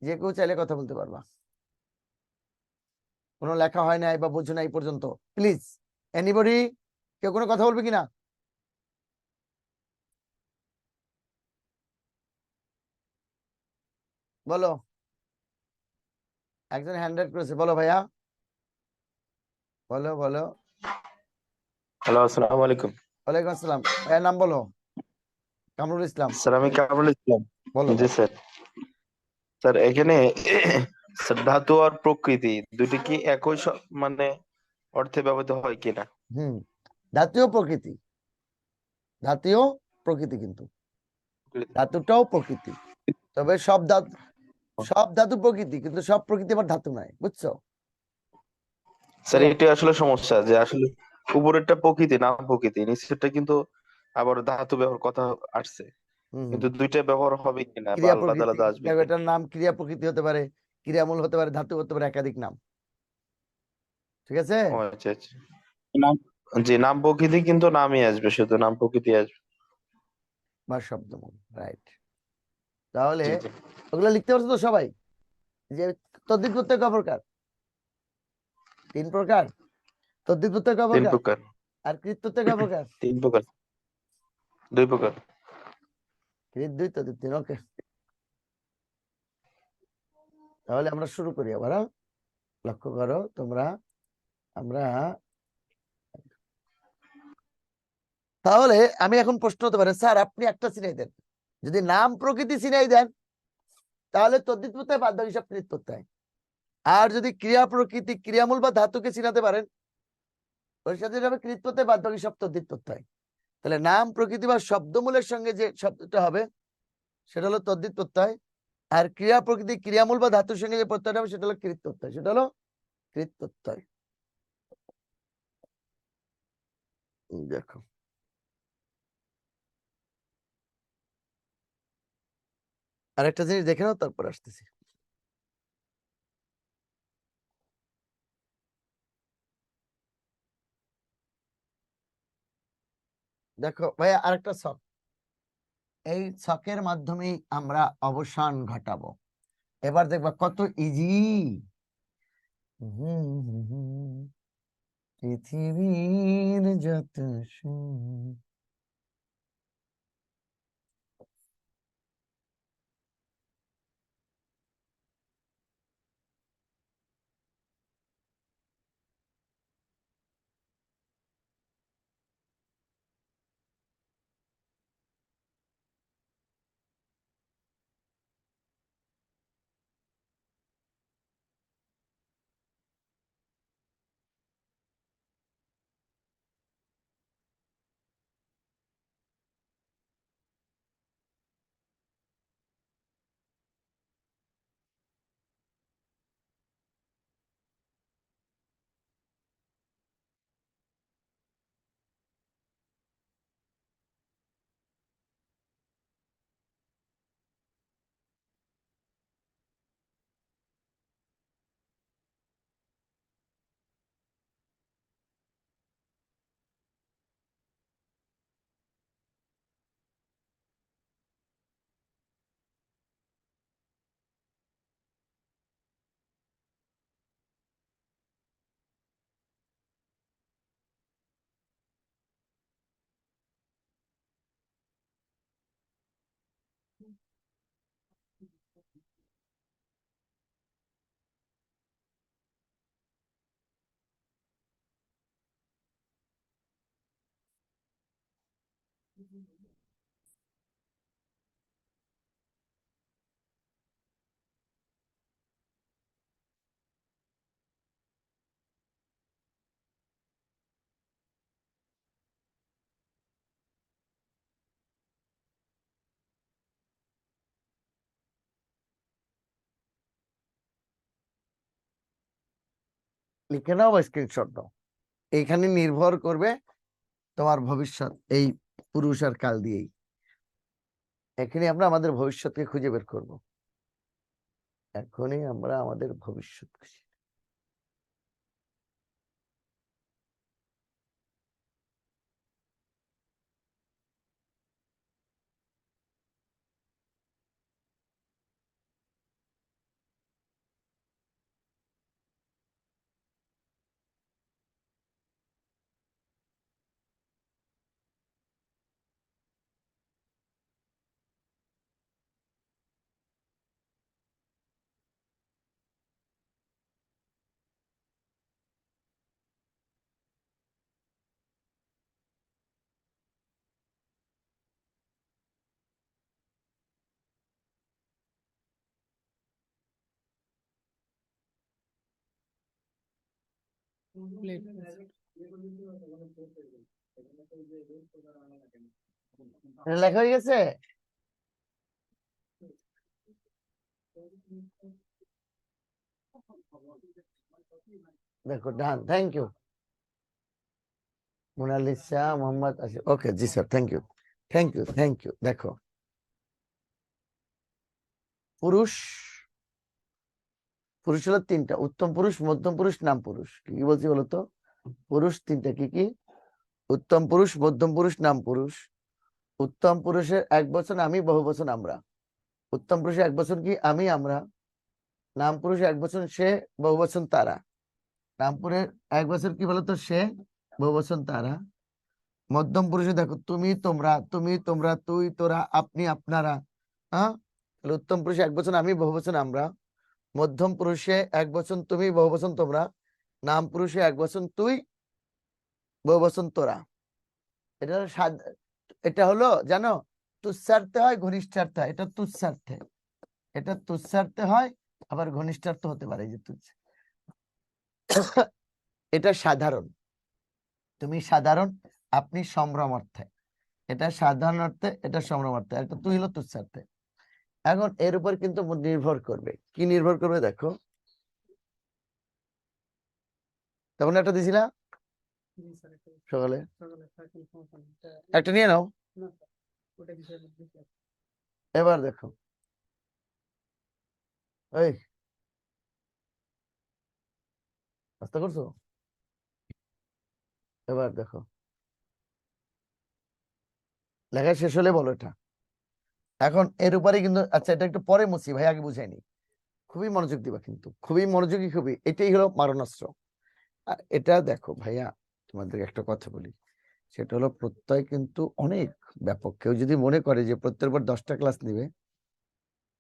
যে কেউ চাইলে কথা বলতে পারবা। কোনো লেখা হয় নাই বা বুঝো না এই পর্যন্ত, প্লিজ এনিবডি, কেউ কোনো কথা বলবে কিনা? বলো। একজন হ্যান্ড রাইজ করেছে, বলো ভাইয়া, বলো বলো। হ্যালো, আসসালামু আলাইকুম। ওয়ালাইকুম আসসালাম। ভাইয়ের নাম বলো। কামরুল ইসলাম। স্যার, আমি কামরুল ইসলাম। বলো। জি স্যার। স্যার, এখানে স্যার, ধাতু আর প্রকৃতি দুটি কি একই মানে অর্থে ব্যবহৃত হয় কিনা? হুম। ধাতুও প্রকৃতি, ধাতুও প্রকৃতি, কিন্তু ধাতুটাও প্রকৃতি। তবে সব ধাতু প্রকৃতি, কিন্তু সব প্রকৃতি আবার ধাতু নয়, বুঝছো? স্যার, এটি আসলে সমস্যা যে আসলে উপরেরটা প্রকৃতি, নাম প্রকৃতি, নিচেরটা কিন্তু আবার ধাতু ব্যবহার কথা আসছে, হম হম। কিন্তু দুইটা ব্যবহার হবে কিনা বা ক্রিয়া আলাদা প্রকৃতি, আলাদা আসবে দেখো কিনা? এটার নাম ক্রিয়া প্রকৃতি হতে পারে, ক্রিয়ামূল হতে পারে, ধাতু হতে পারে, একাধিক নাম। ঠিক আছে। ও আচ্ছা আচ্ছা। নাম, জি, নাম প্রকৃতি, কিন্তু নামই আসবে, শুধু নাম প্রকৃতি আসবে। বা শব্দমূল, রাইট। তাহলে জি জি। ওগুলো লিখতে পারছো তো সবাই? যে তদ্ধিত প্রত্যয় কয় প্রকার? 3 প্রকার। তদ্ধিত প্রত্যয় কয় তিন প্রকার? প্রকার। আর কৃত প্রত্যয় কয় প্রকার? 3 প্রকার। 2 প্রকার। কৃত 2, তদ্ধিত 3। ওকে, তাহলে আমরা শুরু করি আবার, হ্যাঁ? লক্ষ্য করো তোমরা। আমরা তাহলে আমি এখন প্রশ্ন হতে পারে, স্যার আপনি একটা চিনাই দেন। যদি নাম প্রকৃতি চিনাই দেন, তাহলে তদ্ধিত প্রত্যয় বাদ বাকি সব কৃত প্রত্যয়। আর যদি ক্রিয়া প্রকৃতি, ক্রিয়ামূল বা ধাতুকে চিনাতে পারেন, ওর সাথে হবে কৃত প্রত্যয় বাদ বাকি সব তদ্ধিত প্রত্যয়। তাহলে নাম প্রকৃতি বা শব্দমূলের সঙ্গে যে শব্দটা হবে সেটা হলো তদ্ধিত প্রত্যয়। আর ক্রিয়া প্রকৃতি, ক্রিয়ামূল বা ধাতুর সঙ্গে যে প্রত্যয়টা হবে সেটা হলো কৃত প্রত্যয়, সেটা হলো কৃত প্রত্যয়। দেখো, আরেকটা জিনিস দেখে নাও, তারপর আসতেছি। দেখো ভাইয়া, আরেকটা ছক। এই ছকের মাধ্যমেই আমরা অবসান ঘটাবো। এবার দেখবা কত ইজি। পৃথিবীর যত সুখ। লিখে নাও বা স্ক্রিনশট দাও। এইখানে নির্ভর করবে তোমার ভবিষ্যৎ, এই পুরুষ আর কাল দিয়েই। এখানে আমরা আমাদের ভবিষ্যৎকে খুঁজে বের করব। এখনই আমরা আমাদের ভবিষ্যৎ খুঁজি। এটা লেখা হয়ে গেছে। দেখো done, thank you Monalisa Mohammad Asif. Okay জি sir, thank you thank you thank you. দেখো পুরুষ, পুরুষ হলো তিনটা, উত্তম পুরুষ, মধ্যম পুরুষ, নাম পুরুষ। কি বলছি বলতো? পুরুষ তিনটা, কি কি? উত্তম পুরুষ, মধ্যম পুরুষ, নাম পুরুষ। উত্তম পুরুষের এক বচন আমি, বহু বচন আমরা। উত্তম পুরুষের এক বচন কি? আমি, আমরা। নাম পুরুষের এক বচন সে, বহু বচন তারা। নাম পুরুষের এক বচন কি বলতো? সে, বহু বচন তারা। মধ্যম পুরুষে দেখো তুমি, তোমরা, তুমি, তোমরা, তুই, তোরা, আপনি, আপনারা। হ্যাঁ, তাহলে উত্তম পুরুষে এক বচন আমি, বহু বচন আমরা। মধ্যম পুরুষে এক বচন তুমি, বহু বচন তোমরা। নাম পুরুষে এক বচন তুই, বহু বচন তোরা। এটা হলো এটা হলো জানো, তুচ্ছার্থে হয়, ঘনিষ্ঠার্থে হয়। এটা তুচ্ছার্থে, এটা তুচ্ছার্থে হয়, আবার ঘনিষ্ঠার্থ হতে পারে। এই যে তুচ্ছ, এটা সাধারণ। তুমি সাধারণ, আপনি সম্ভ্রম অর্থে। এটা সাধারণ অর্থে, এটা সম্ভ্রম অর্থে। একটা তুই হলো তুচ্ছার্থে। এখন এর উপর কিন্তু নির্ভর করবে, কি নির্ভর করবে দেখো। তখন একটা দিছিলা সকালে, একটা নিয়ে নাও। এবার দেখো, এই আস্তে করছো। এবার দেখো, লেখা শেষ হলে বলো এটা। এখন এর উপরে কিন্তু, আচ্ছা এটা একটু পরে মুছি ভাই, আগে বুঝাইনি। খুবই মনোযোগ দিবা কিন্তু, খুবই মনোযোগী, খুবই। এটাই হলো মারণাস্ত্র। আর এটা দেখো ভাইয়া, তোমাদেরকে একটা কথা বলি, সেটা হলো প্রত্যয় কিন্তু অনেক ব্যাপক। কেউ যদি মনে করে যে প্রত্যয়ের পর 10টা ক্লাস নিবে,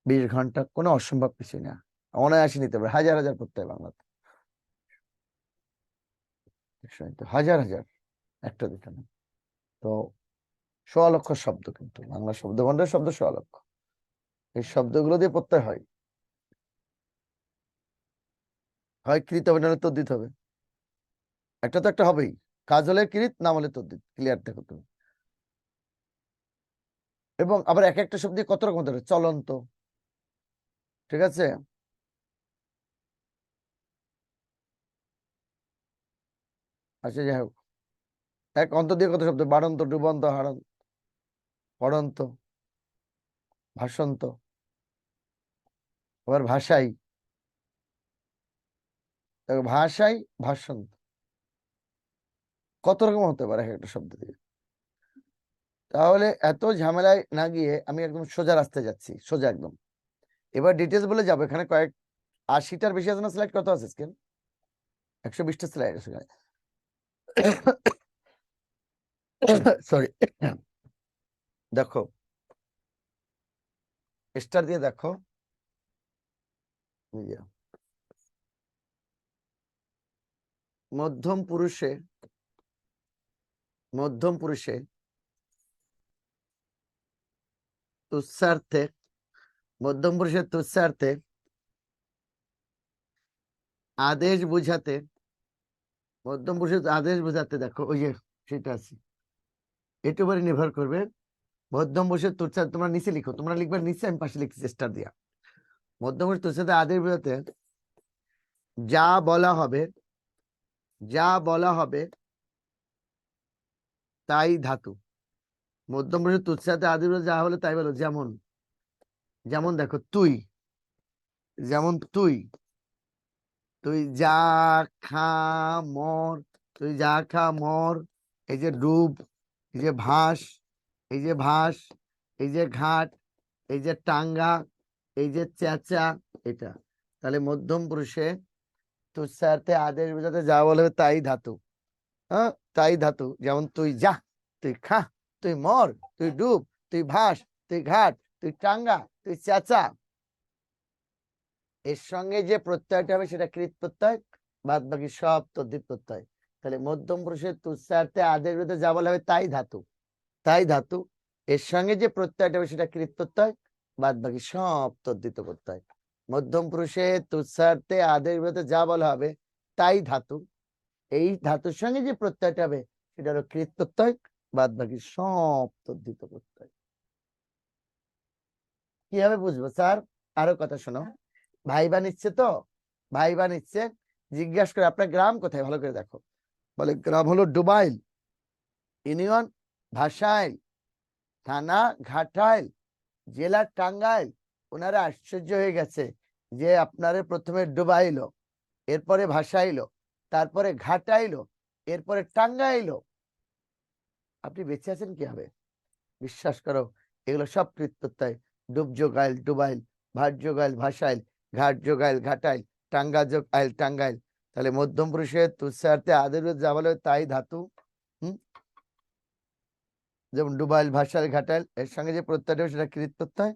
20 ঘন্টা, কোনো অসম্ভব কিছু না। অনায়াসে নিতে পারে, হাজার হাজার প্রত্যয় বাংলাতে, হাজার হাজার, একটা দুটো না। তো 1.25 লক্ষ শব্দ কিন্তু বাংলা শব্দ ভান্ডারের শব্দ 1.25 লক্ষ। এই শব্দগুলো দিয়ে প্রত্যয় হয়, হয় কৃত হবে, নাহলে তদ্ধিত হবে। একটা তো একটা হবেই, কাজ হলে কৃত, নাম হলে তদ্ধিত। ক্লিয়ার দেখো তুমি। এবং আবার এক একটা শব্দ কত রকম হতে পারে, চলন্ত, ঠিক আছে। আচ্ছা যাই হোক, এক অন্ত দিয়ে কত শব্দ, বাড়ন্ত, ডুবন্ত, হারন্ত, পড়ন্ত, ভাষন্ত, আবার ভাষাই, দেখো ভাষাই, ভাষন্ত, কত রকম হতে পারে এক একটা শব্দ দিয়ে। তাহলে এত ঝামেলায় না গিয়ে আমি একদম সোজা রাস্তায় যাচ্ছি, সোজা একদম। এবার ডিটেলস বলে যাবো। এখানে কয়েক 80টার বেশি আছে না স্লাইড? কত আছে স্ক্রিন? 120টা স্লাইড আছে। সরি, দেখো স্টার দিয়ে দেখো, এই যে মধ্যম পুরুষে, মধ্যম পুরুষে তুচ্ছার্থে, মধ্যম পুরুষের তুচ্ছার্থে আদেশ বুঝাতে, মধ্যম পুরুষের আদেশ বুঝাতে, দেখো ওই যে সেটা আছে, এটার উপরে নির্ভর করবে। মধ্যম পুরুষের তুচ্ছার্থে তোমরা নিচে লিখো, তোমরা লিখবে নিচে, আমি পাশে লিখছি স্টার দিয়া। মধ্যম পুরুষ তুচ্ছার্থে আদেশ বুঝাতে যা বলা হবে, যা বলা হবে তাই ধাতু। মধ্যম পুরুষের তুচ্ছার্থে আদেশ বুঝাতে যা হলে তাই বলো। যেমন, যেমন দেখো তুই, যেমন তুই, তুই যা খা মর, তুই যা খা মর। এই যে ডুব, এই যে ভাস, এই যে ভাস, এই যে ঘাট, এই যে টাঙ্গা, এই যে চেঁচা, এটা। তাহলে মধ্যম পুরুষে তুচ্ছার্থে আদেশ বোঝাতে যা বলবে তাই ধাতু। হ্যাঁ, তাই ধাতু। যেমন তুই যা, তুই খা, তুই মর, তুই ডুব, তুই ভাস, তুই ঘাট, তুই টাঙ্গা, তুই চেঁচা। এর সঙ্গে যে প্রত্যয়টা হবে সেটা কৃত প্রত্যয়, বাদ বাকি সব তদ্ধিত প্রত্যয়। তাহলে মধ্যম পুরুষের তুচ্ছার্থে আদেশ বোঝাতে যা বলা হবে তাই ধাতু, তাই ধাতু। এর সঙ্গে যে প্রত্যয়টা হবে সেটা কৃত প্রত্যয়, বাদ বাকি সব তদ্ধিত প্রত্যয়। মধ্যম পুরুষে তুচ্ছার্থে আদেশ বোঝাতে যা বলা হবে তাই ধাতু, এই ধাতুর সঙ্গে যে প্রত্যয়টা হবে সেটা হলো কৃত প্রত্যয়, বাদ বাকি সব তদ্ধিত প্রত্যয়। কিভাবে বুঝবো স্যার? আরো কথা শোনো, ভাইবা নিচ্ছে তো, ভাইবা নিচ্ছে, জিজ্ঞাসা করে আপনার গ্রাম কোথায়, ভালো করে দেখো। বলে গ্রাম হলো ডুবাইল, ইউনিয়ন ভাসাইল, থানা ঘাটাইল, জেলা টাঙ্গাইল। ওনারা আশ্চর্য হয়ে গেছে যে আপনারে প্রথমে ডুবাইলো, এরপরে ভাসাইলো, তারপরে ঘাটাইলো, এরপরে টাঙ্গাইলো। আপনি বেঁচে আছেন কি হবে? বিশ্বাস করো, এগুলো সব কৃত্যতায়। ডুব যোগাইল ডুবাইল, ভাট যোগাইল ভাসাইল, ঘাট যোগাইল ঘাটাইল, টাঙ্গা যোগাইল টাঙ্গাইল। তাহলে মধ্যম পুরুষের তুষার্থে আদের যাবলে তাই ধাতু। হুম, যেমন ডুবাইল ভাসাইল ঘাটাইল, এর সঙ্গে যে প্রত্যয়টা হবে সেটা কৃত প্রত্যয়,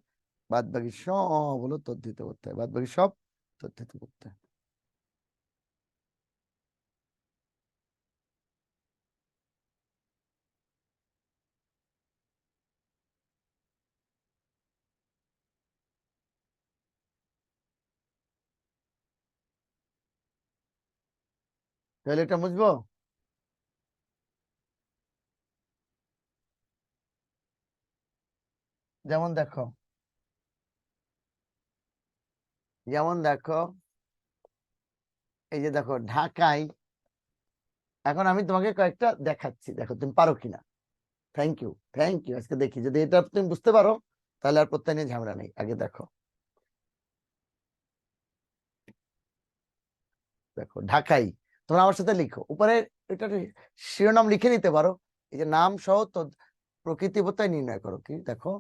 বাদ বাকি সব হলো তদ্ধিত প্রত্যয়, বাদ বাকি সব তদ্ধিত প্রত্যয়। তাহলে এটা বুঝবো। যেমন দেখো, যেমন দেখো, এই যে দেখো ঢাকায়, এখন আমি তোমাকে কয়েকটা দেখাচ্ছি, দেখো তুমি পারো কিনা। Thank you, thank you. আজকে দেখি যদি এটা তুমি বুঝতে পারো তাহলে আর প্রত্যয় নিয়ে ঝামেলা নেই। আগে দেখো, দেখো ঢাকাই, তোমরা আমার সাথে লিখো উপরে, এটা শিরোনাম লিখে নিতে পারো। এই যে নাম সহ তো প্রকৃতি প্রত্যয় নির্ণয় করো। কি দেখো,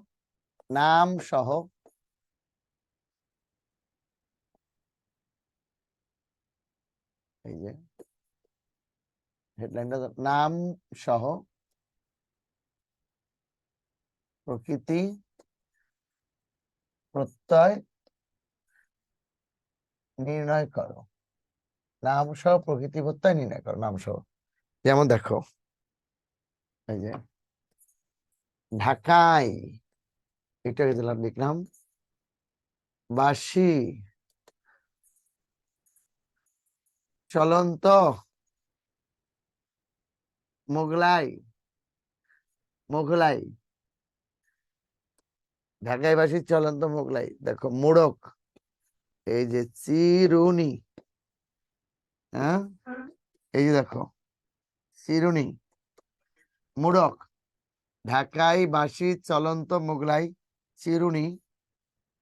নাম সহ, এই যে হেডলাইনটা, নাম সহ প্রকৃতি প্রত্যয় নির্ণয় করো। নাম সহ প্রকৃতি প্রত্যয় নির্ণয় করো, নাম সহ। যেমন দেখো, এই যে ঢাকায়, এটা দিলাম, লিখলাম বাসি, চলন্ত মোগলাই, মোগলাই, ঢাকাই বাসি চলন্ত মোগলাই। দেখো মোড়ক, এই যে চিরুনি, হ্যাঁ, এই যে দেখো চিরুনি, মোড়ক, ঢাকাই বাসি চলন্ত মোগলাই, চিরুনি,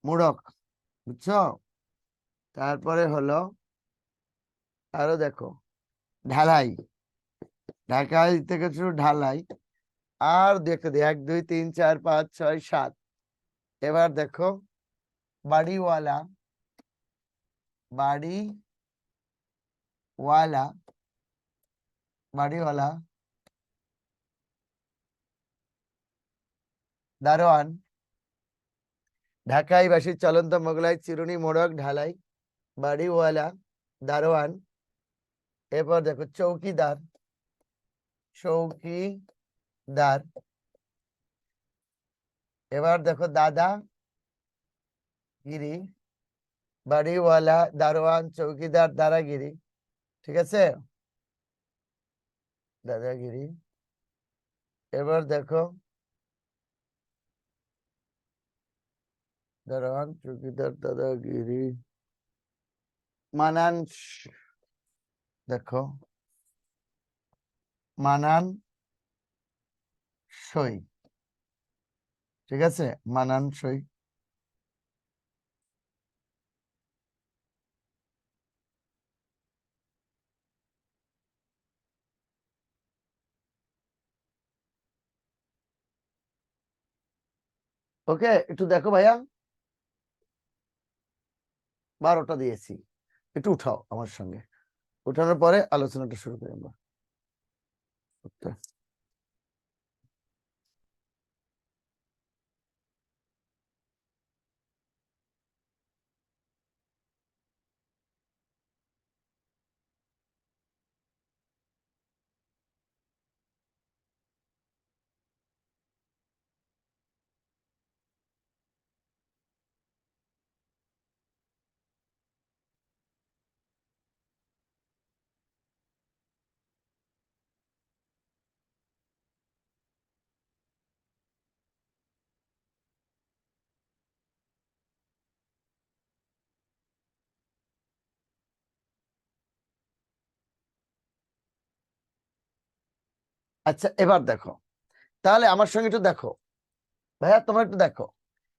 মোড়ক। বুঝছো? তারপরে হলো আরো দেখো, ঢালাই, ঢাকাই থেকে শুরু ঢালাই, আর দেখতে দিই 1 2 3 4 5 6 7। এবার দেখো বাড়িওয়ালা, বাড়িওয়ালা, বাড়িওয়ালা, দারোয়ান, ঢাকাই বাসি চলন্ত মোগলাই, চিরুনি, মোড়ক, ঢালাই, বাড়িওয়ালা, দারোয়ান। এরপর দেখো চৌকিদার, চৌকিদার। এবার দেখো দাদা গিরি, বাড়িওয়ালা, দারোয়ান, চৌকিদার, দাদাগিরি। ঠিক আছে, দাদাগিরি। এবার দেখো দারোয়ান, চৌকিদার, দাদাগিরি, মানান, দেখো মানান সই। ঠিক আছে, মানান সই। ওকে, একটু দেখো ভাইয়া, 12টা দিয়েছি, একটু উঠাও আমার সঙ্গে। উঠানোর পরে আলোচনাটা শুরু করি আমরা। Okay. আচ্ছা এবার দেখো, তাহলে আমার সঙ্গে একটু দেখো ভাইয়া, তোমরা একটু দেখো,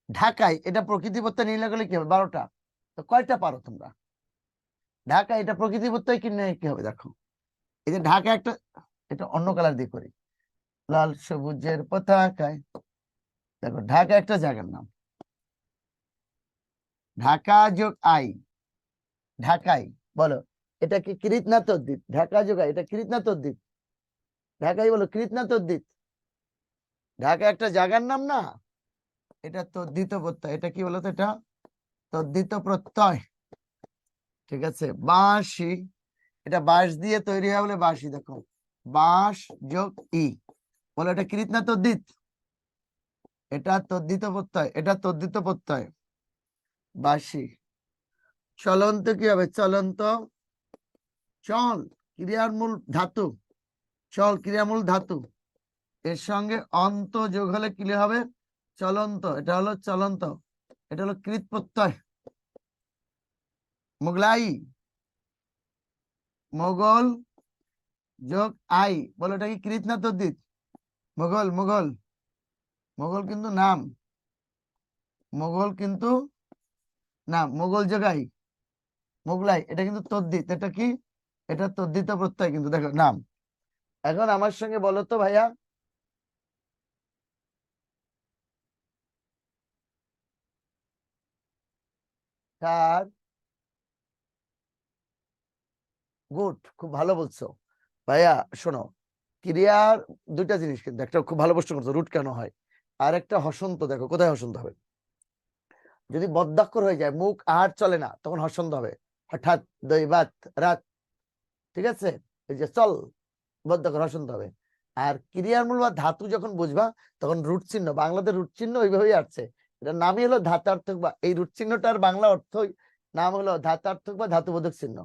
ঢাকায় এটা প্রকৃতি প্রত্যয় নির্ণয় করলে কি হবে? 12টা। তো কয়টা পারো তোমরা? ঢাকায় এটা প্রকৃতি প্রত্যয় কি নিয়ে কি হবে দেখো। এই যে ঢাকা একটা, এটা অন্য কালার দিয়ে করি, লাল সবুজের পতাকায়। দেখো ঢাকা একটা জায়গার নাম, ঢাকা যোগ আই, ঢাকাই। বলো এটা কি কৃত না তদ্ধিত? ঢাকা যোগ আই, এটা কৃত না তদ্ধিত? ঢাকাই বলো, কৃত না তদ্ধিত? ঢাকা একটা জায়গার নাম না, এটা তদ্ধিত প্রত্যয়। এটা কি বলতো? এটা তদ্ধিত প্রত্যয়। ঠিক আছে। বাঁশি, এটা বাঁশ দিয়ে তৈরি হয় বলে বাঁশি। দেখো বাঁশ যোগ ই, বলো এটা কৃত না তদ্ধিত? এটা তদ্ধিত প্রত্যয়, এটা তদ্ধিত প্রত্যয়, বাঁশি। চলন্ত কি হবে? চলন্ত, চল ক্রিয়ার মূল ধাতু, চল ক্রিয়ামূল ধাতু, এর সঙ্গে অন্ত যোগ হলে কি হবে? চলন্ত। এটা হলো চলন্ত, এটা হলো কৃত প্রত্যয়। মোগলাই, মোগল যোগ আই, বলো এটা কি কৃত না তদ্ধিত? মোগল, মোগল, মোগল কিন্তু নাম, মোগল কিন্তু নাম, মোগল যোগ আই, মোগলাই, এটা কিন্তু তদ্ধিত। এটা কি? এটা তদ্ধিত প্রত্যয় কিন্তু, দেখো নাম। এখন আমার সঙ্গে বলো তো ভাইয়া, কার, গুড, খুব ভালো বলছো ভাইয়া। শোনো, ক্রিয়ার দুইটা জিনিস, কিন্তু একটা খুব ভালো প্রশ্ন করছো, রুট কেন হয়, আর একটা হসন্ত। দেখো কোথায় হসন্ত হবে? যদি বদ্যাক্ষর হয়ে যায়, মুখ আর চলে না, তখন হসন্ত হবে। হঠাৎ, দৈবাত, রাত। ঠিক আছে, এই যে চল, বদ্যাক্ষর, হসন্ত হবে। আর ক্রিয়ার মূল বা ধাতু যখন বুঝবা, তখন রুট চিহ্ন, বাংলাতে রুট চিহ্ন ওইভাবেই আসছে। এটার নামই হলো ধাতার্থক, বা এই রুট চিহ্নটার বাংলা অর্থ নাম হলো ধাতার্থক বা ধাতুবোধক চিহ্ন।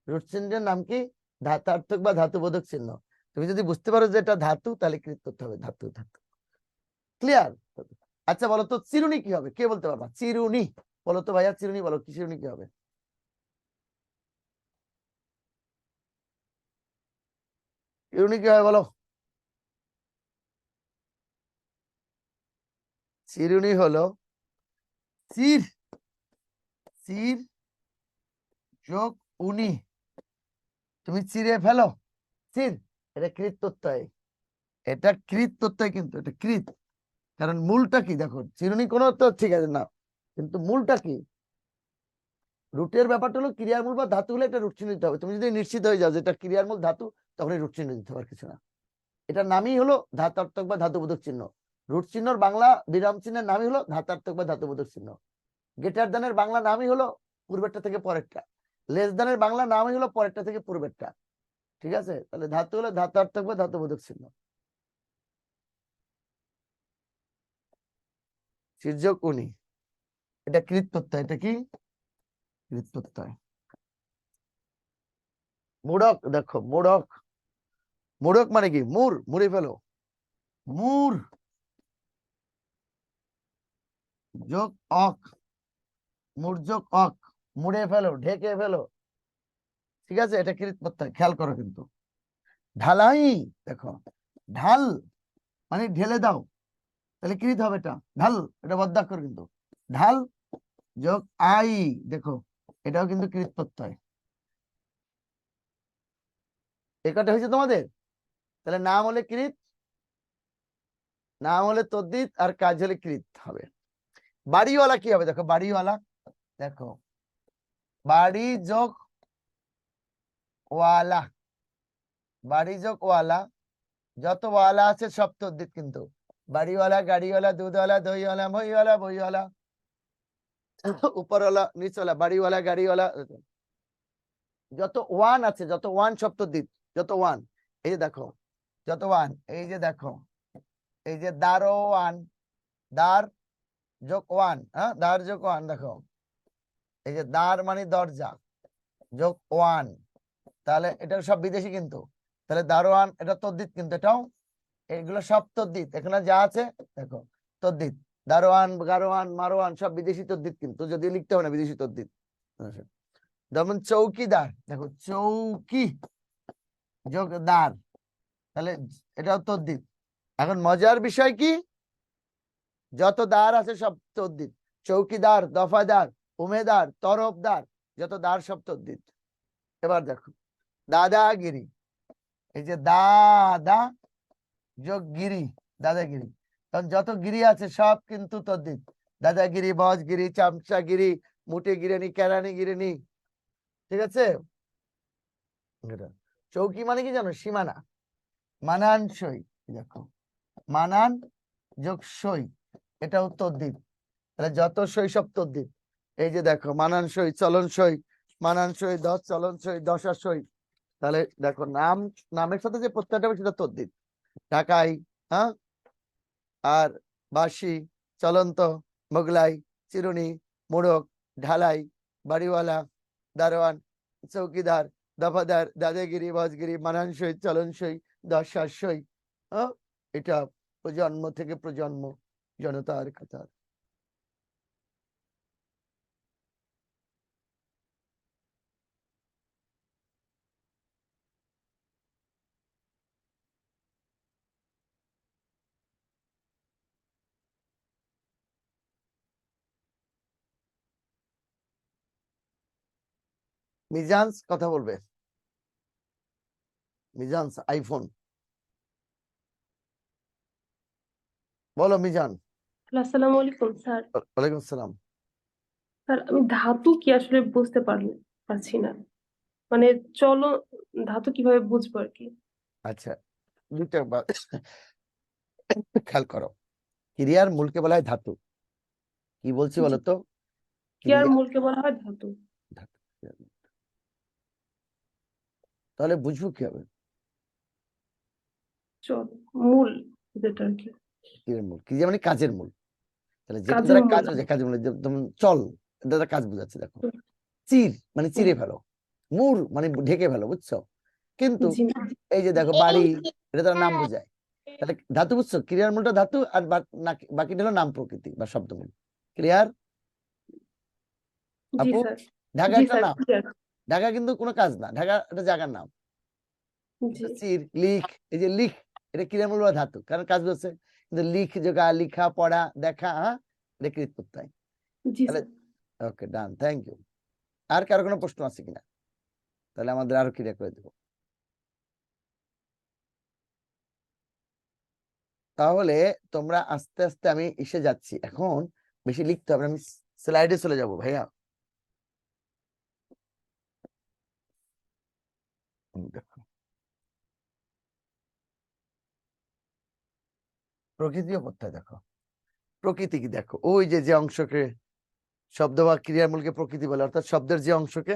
রুট চিহ্নের নাম কি? ধাতার্থক বা ধাতুবোধক চিহ্ন। তুমি যদি বুঝতে পারো যে এটা ধাতু, তাহলে কৃত করতে হবে, ধাতু ধাতু। ক্লিয়ার? আচ্ছা বলো তো চিরুনি কি হবে? কে বলতে পারবা চিরুনি? বলো তো ভাইয়া, চিরুনি বলো, কি চিরুনি কি হবে? চিরুনি কি হবে বলো? চিরুনি হলো চির, চির যোগ উনি, তুমি চিরে ফেলো, চির। এটা কৃত প্রত্যয়, এটা কৃত প্রত্যয়, কিন্তু এটা কৃত। কারণ মূলটা কি দেখো, চিরুনি কোনো তো ঠিক আছে না, কিন্তু মূলটা কি? রুটের ব্যাপারটা হলো ক্রিয়ার মূল বা ধাতু হলে এটা রুট চিহ্ন দিতে হবে। তুমি যদি নিশ্চিত হয়ে যাও যে এটা ক্রিয়ার মূল ধাতু, তখন রুট চিহ্ন দিতে হবে, আর কিছু না। এটার নামই হলো ধাতার্থক বা ধাতুবোধক চিহ্ন। রুট চিহ্নর বাংলা বিরাম চিহ্নের নামই হলো ধাতার্থক বা ধাতুবোধক চিহ্ন। গ্রেটার দানের বাংলা নামই হলো পূর্বেরটা থেকে পরেরটা। লেস দানের বাংলা নামই হলো পরেরটা থেকে পূর্বেরটা। ঠিক আছে, তাহলে ধাতু হলো ধাতার্থক বা ধাতুবোধক চিহ্ন। শীর্ষক উনি, এটা কৃত প্রত্যয়। এটা কি? কৃত প্রত্যয়। মোড়ক, দেখো মোড়ক, মোড়ক মানে কি? মুর, মুড়ে ফেলো, মুর যোগ অক, মুর যোগ অক, মুড়ে ফেলো, ঢেকে ফেলো। ঠিক আছে, এটা কৃত প্রত্যয়, খেয়াল করো কিন্তু। ঢালাই, দেখো ঢাল মানে ঢেলে দাও, তাহলে কৃত হবে এটা, ঢাল। এটা বদ্যাক্ষর কিন্তু, ঢাল যোগ আই, দেখো এটাও কিন্তু কৃত প্রত্যয়। এই কটা হয়েছে তোমাদের? তাহলে নাম হলে কৃত, নাম হলে তদ্ধিত, আর কাজ হলে কৃত হবে। বাড়িওয়ালা কি হবে? দেখো বাড়িওয়ালা, দেখো বাড়ি যোগ ওয়ালা, বাড়ি যোগ ওয়ালা, যত ওয়ালা আছে সব তদ্ধিত কিন্তু। বাড়িওয়ালা, গাড়িওয়ালা, দুধওয়ালা, দইওয়ালা, মইওয়ালা, বইওয়ালা, উপরওয়ালা, নিচওয়ালা, বাড়িওয়ালা, গাড়িওয়ালা, যত ওয়ান আছে, যত ওয়ান সব তদ্ধিত। যত ওয়ান, এই যে দেখো, যত ওয়ান, এই যে দেখো, এই যে দারোয়ান, দার যোগ ওয়ান, হ্যাঁ দার যোগ ওয়ান, দেখো এই যে দার মানে দরজা, যোগ ওয়ান, তাহলে এটা সব বিদেশি কিন্তু। তাহলে দারোয়ান এটা তদ্ধিত কিন্তু, এটাও, এগুলো সব তদ্ধিত। এখানে যা আছে দেখো তদ্ধিত, দারোয়ান, গারোয়ান, মারোয়ান সব বিদেশি তদ্ধিত কিন্তু, যদি লিখতে হবে না বিদেশি তদ্ধিত। যেমন চৌকিদার, দেখো চৌকি যোগ দার, তাহলে এটাও তদ্ধিত। এখন মজার বিষয় কি, যত দার আছে সব তদ্ধিত। চৌকিদার, দফাদার, উমেদার, তরফদার, যত দার সব তদ্ধিত। এবার দেখো দাদাগিরি, এই যে দাদা যোগ গিরি, দাদাগিরি, কারণ যত গিরি আছে সব কিন্তু তদ্ধিত। দাদাগিরি, বজগিরি, চামচাগিরি, মুটে গিরেনি, কেরানি গিরেনি, ঠিক আছে। এটা চৌকি মানে কি জানো, সীমানা। মানানসই, দেখো মানান যোগ সই, এটা তদ্ধিত। তাহলে যত সই সব তদ্ধিত। এই যে দেখো মানানসই, চলনসই, মানানসই, দশ চলনসই, দশাসই। তাহলে দেখো নাম, নামের সাথে যে প্রত্যয়টা হবে সেটা তদ্ধিত। ঢাকাই, হ্যাঁ, আর বাসি, চলন্ত, মোগলাই, চিরুনি, মোড়ক, ঢালাই, বাড়িওয়ালা, দারোয়ান, চৌকিদার, দফাদার, দাদাগিরি, বজগিরি, মানানসই, চলনসই, দশাসই। হ্যাঁ, এটা প্রজন্ম থেকে প্রজন্ম জনতার কাতার। মিজান্স কথা বলবে, মিজান্স আইফোন, বলো মিজান। আসসালামু আলাইকুম স্যার। ওয়ালাইকুম আসসালাম। স্যার আমি ধাতু কি আসলে বুঝতে পারছি না, মানে চলো ধাতু কিভাবে বুঝবো আর কি। আচ্ছা, দুইটা খেয়াল করো। ক্রিয়ার মূলকে বলা হয় ধাতু। কি বলছি জি, বলো তো, ক্রিয়ার ক্রিয়া মূলকে বলা হয় ধাতু। ধাতু। তাহলে বুঝবো কি হবে, চল, মূল যেটা আর কি, ক্রিয়ার মূল, ক্রিয়া মানে কাজের মূল। তাহলে যেটা কাজের দ্বারা মূল। কাজ হচ্ছে কাজের মূল, যেমন চল, এটা দ্বারা কাজ বোঝাচ্ছে। দেখো চির মানে চিরে ফেলো, মুর মানে ঢেকে ফেলো, বুঝছো। কিন্তু জি এই যে দেখো বাড়ি, এটা দ্বারা নাম বোঝায়। তাহলে ধাতু বুঝছো, ক্রিয়ার মূলটা ধাতু, আর বাকিটা হলো নাম প্রকৃতি বা শব্দমূল। ক্রিয়ার জি আপু, স্যার। ঢাকা জি একটা স্যার, নাম, ক্লিয়ার। ঢাকা কিন্তু কোনো কাজ না, ঢাকা একটা জায়গার নাম। জি চির, লিখ, এই যে লিখ, এটা ক্রিয়ামূল বা ধাতু, কারণ কাজ বলছে। কিন্তু লিখ যোগা, লিখা, পড়া, দেখা, হ্যাঁ, এটা কৃত প্রত্যয়। জি তাহলে sir. Okay, done, thank you. আর কারো কোনো প্রশ্ন আছে কিনা, তাহলে আমাদের আরো ক্লিয়ার করে দেবো। তাহলে তোমরা আস্তে আস্তে, আমি এসে যাচ্ছি এখন, বেশি লিখতে হবে না, আমি স্লাইডে চলে যাব ভাইয়া। দেখো প্রকৃতি ও প্রত্যয়, দেখো প্রকৃতি কি, দেখো ওই যে যে অংশকে শব্দ বা ক্রিয়ার মূলকে প্রকৃতি বলে, অর্থাৎ শব্দের যে অংশকে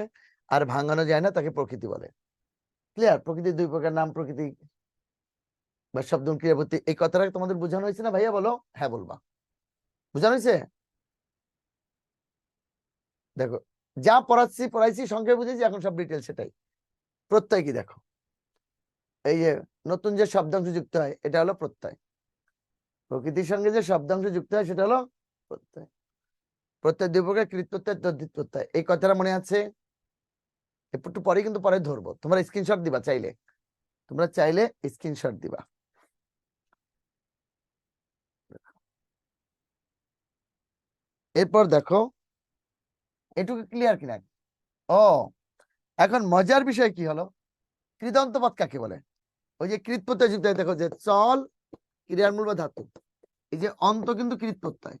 আর ভাঙানো যায় না তাকে প্রকৃতি বলে। ক্লিয়ার, প্রকৃতির দুই প্রকার, নাম প্রকৃতি বা শব্দ ক্রিয়াপতি। এই কথাটা তোমাদের বোঝানো হয়েছে না ভাইয়া, বলো হ্যাঁ বলবা। বোঝানো হয়েছে? দেখো যা পড়াইছি সংক্ষেপে বুঝেছি, এখন সব ডিটেল সেটাই। প্রত্যয় কি, দেখো এই যে নতুন যে শব্দাংশ যুক্ত হয় এটা হলো প্রত্যয়। প্রকৃতির সঙ্গে যে শব্দাংশ যুক্ত হয় সেটা হলো প্রত্যয়। প্রত্যয় দুই প্রকার, কৃত প্রত্যয়, তদ্ধিত প্রত্যয়। এই কথাটা মনে আছে? একটু পরে কিন্তু পরে ধরবো, তোমরা স্ক্রিনশট দিবা চাইলে, তোমরা চাইলে স্ক্রিনশট দিবা। এরপর দেখো এটুকু ক্লিয়ার কিনা। ও, এখন মজার বিষয় কি হলো, কৃদন্ত পদ কাকে বলে? ওই যে কৃত প্রত্যয় যুক্ত হয়, দেখো যে চল, ক্রিয়ার মূল বা ধাতু, এই যে অন্ত কিন্তু কৃত প্রত্যয়,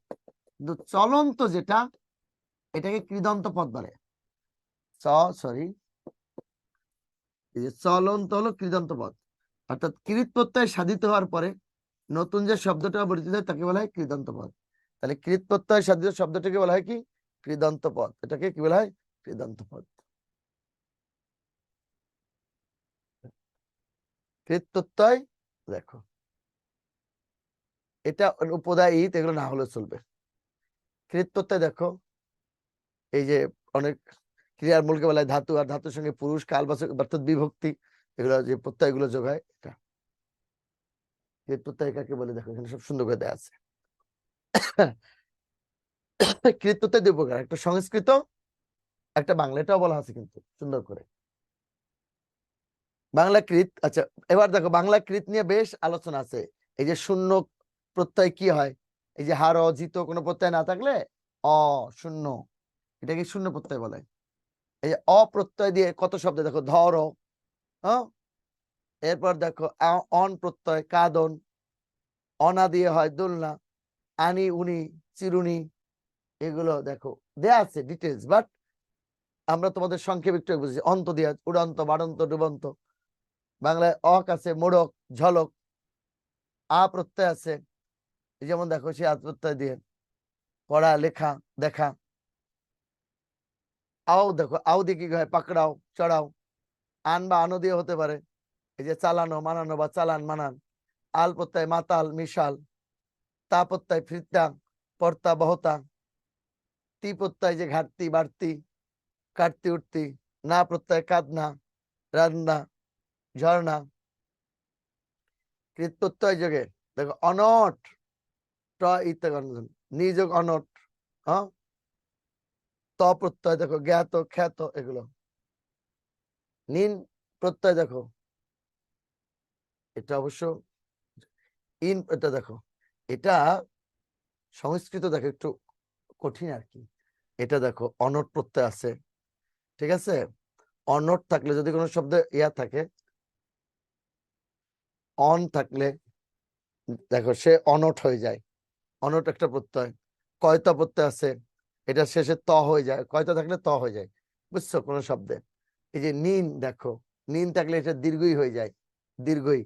কিন্তু চলন্ত যেটা, এটাকে কৃদন্ত পদ বলে। সরি, এই যে চলন্ত হলো কৃদন্ত পদ, অর্থাৎ কৃত প্রত্যয় সাধিত হওয়ার পরে নতুন যে শব্দটা পরিচিত হয় তাকে বলা হয় কৃদন্ত পদ। তাহলে কৃত প্রত্যয় সাধিত শব্দটাকে বলা হয় কি, কৃদন্ত পদ। এটাকে কি বলা হয়, কৃদন্ত পদ। কৃত প্রত্যয়, দেখো এটা উপদা ঈদ, এগুলো না হলে চলবে। কৃত প্রত্যয় দেখো, এই যে অনেক ক্রিয়ার মূলকে বলা হয় ধাতু, আর ধাতুর সঙ্গে পুরুষ, কালবাচক অর্থাৎ বিভক্তি, এগুলো যে প্রত্যয়গুলো যোগ হয়, এটা কৃত প্রত্যয় কাকে বলে, দেখো এখানে সব সুন্দর করে দেওয়া আছে। কৃত প্রত্যয় দুই প্রকার, একটা সংস্কৃত, একটা বাংলা, এটাও বলা আছে কিন্তু সুন্দর করে। বাংলা কৃত, আচ্ছা এবার দেখো বাংলা কৃত নিয়ে বেশ আলোচনা আছে। এই যে শূন্য প্রত্যয় কি হয়, এই যে হার অজিত কোনো প্রত্যয় না থাকলে অ শূন্য, এটাকে শূন্য প্রত্যয় বলে। এই যে অপ্রত্যয় দিয়ে কত শব্দ দেখো, ধর, হ্যাঁ, এরপর দেখো অন প্রত্যয় কাদন, অনা দিয়ে হয় দোলনা, আনি উনি চিরুনি, এগুলো দেখো দেয়া আছে ডিটেলস, বাট আমরা তোমাদের সংক্ষেপে একটু বুঝি। অন্ত দিয়া উড়ন্ত বাড়ন্ত ডুবন্ত, বাংলায় অক আছে মোড়ক ঝলক, আ প্রত্যয় আছে, এই যেমন দেখো সে আ প্রত্যয় দিয়ে পড়া লেখা দেখা। আও দেখো আও দিয়ে কি হয়, পাকড়াও চড়াও, আন বা আনো দিয়ে হতে পারে, এই যে চালানো মানানো বা চালান মানান। আল প্রত্যয় মাতাল মিশাল, তা প্রত্যয় ফিরতা পর্তা বহতা, তি প্রত্যয় যে ঘাটতি বাড়তি কাটতি উঠতি, না প্রত্যয় কাঁদনা রান্না ঝর্ণা। কৃত প্রত্যয় যোগে দেখো অনট ট ইত্যাদি, নিযোগ অনট, হ্যাঁ, ত প্রত্যয় দেখো জ্ঞাত খ্যাত, এগুলো। নিন প্রত্যয় দেখো, এটা অবশ্য ইন, এটা দেখো এটা সংস্কৃত দেখো একটু কঠিন আর কি। এটা দেখো অনট প্রত্যয় আছে, ঠিক আছে। অনট থাকলে যদি কোনো শব্দ ইয়া থাকে, অন থাকলে দেখো সে অনট হয়ে যায়, অনট একটা প্রত্যয়। কয়তা প্রত্যয় আছে, এটা শেষে ত হয়ে যায়, কয়তা থাকলে ত হয়ে যায়, বুঝছো কোন শব্দে। এই যে নিন দেখো, নিন থাকলে এটা দীর্ঘই হয়ে যায়, দীর্ঘই।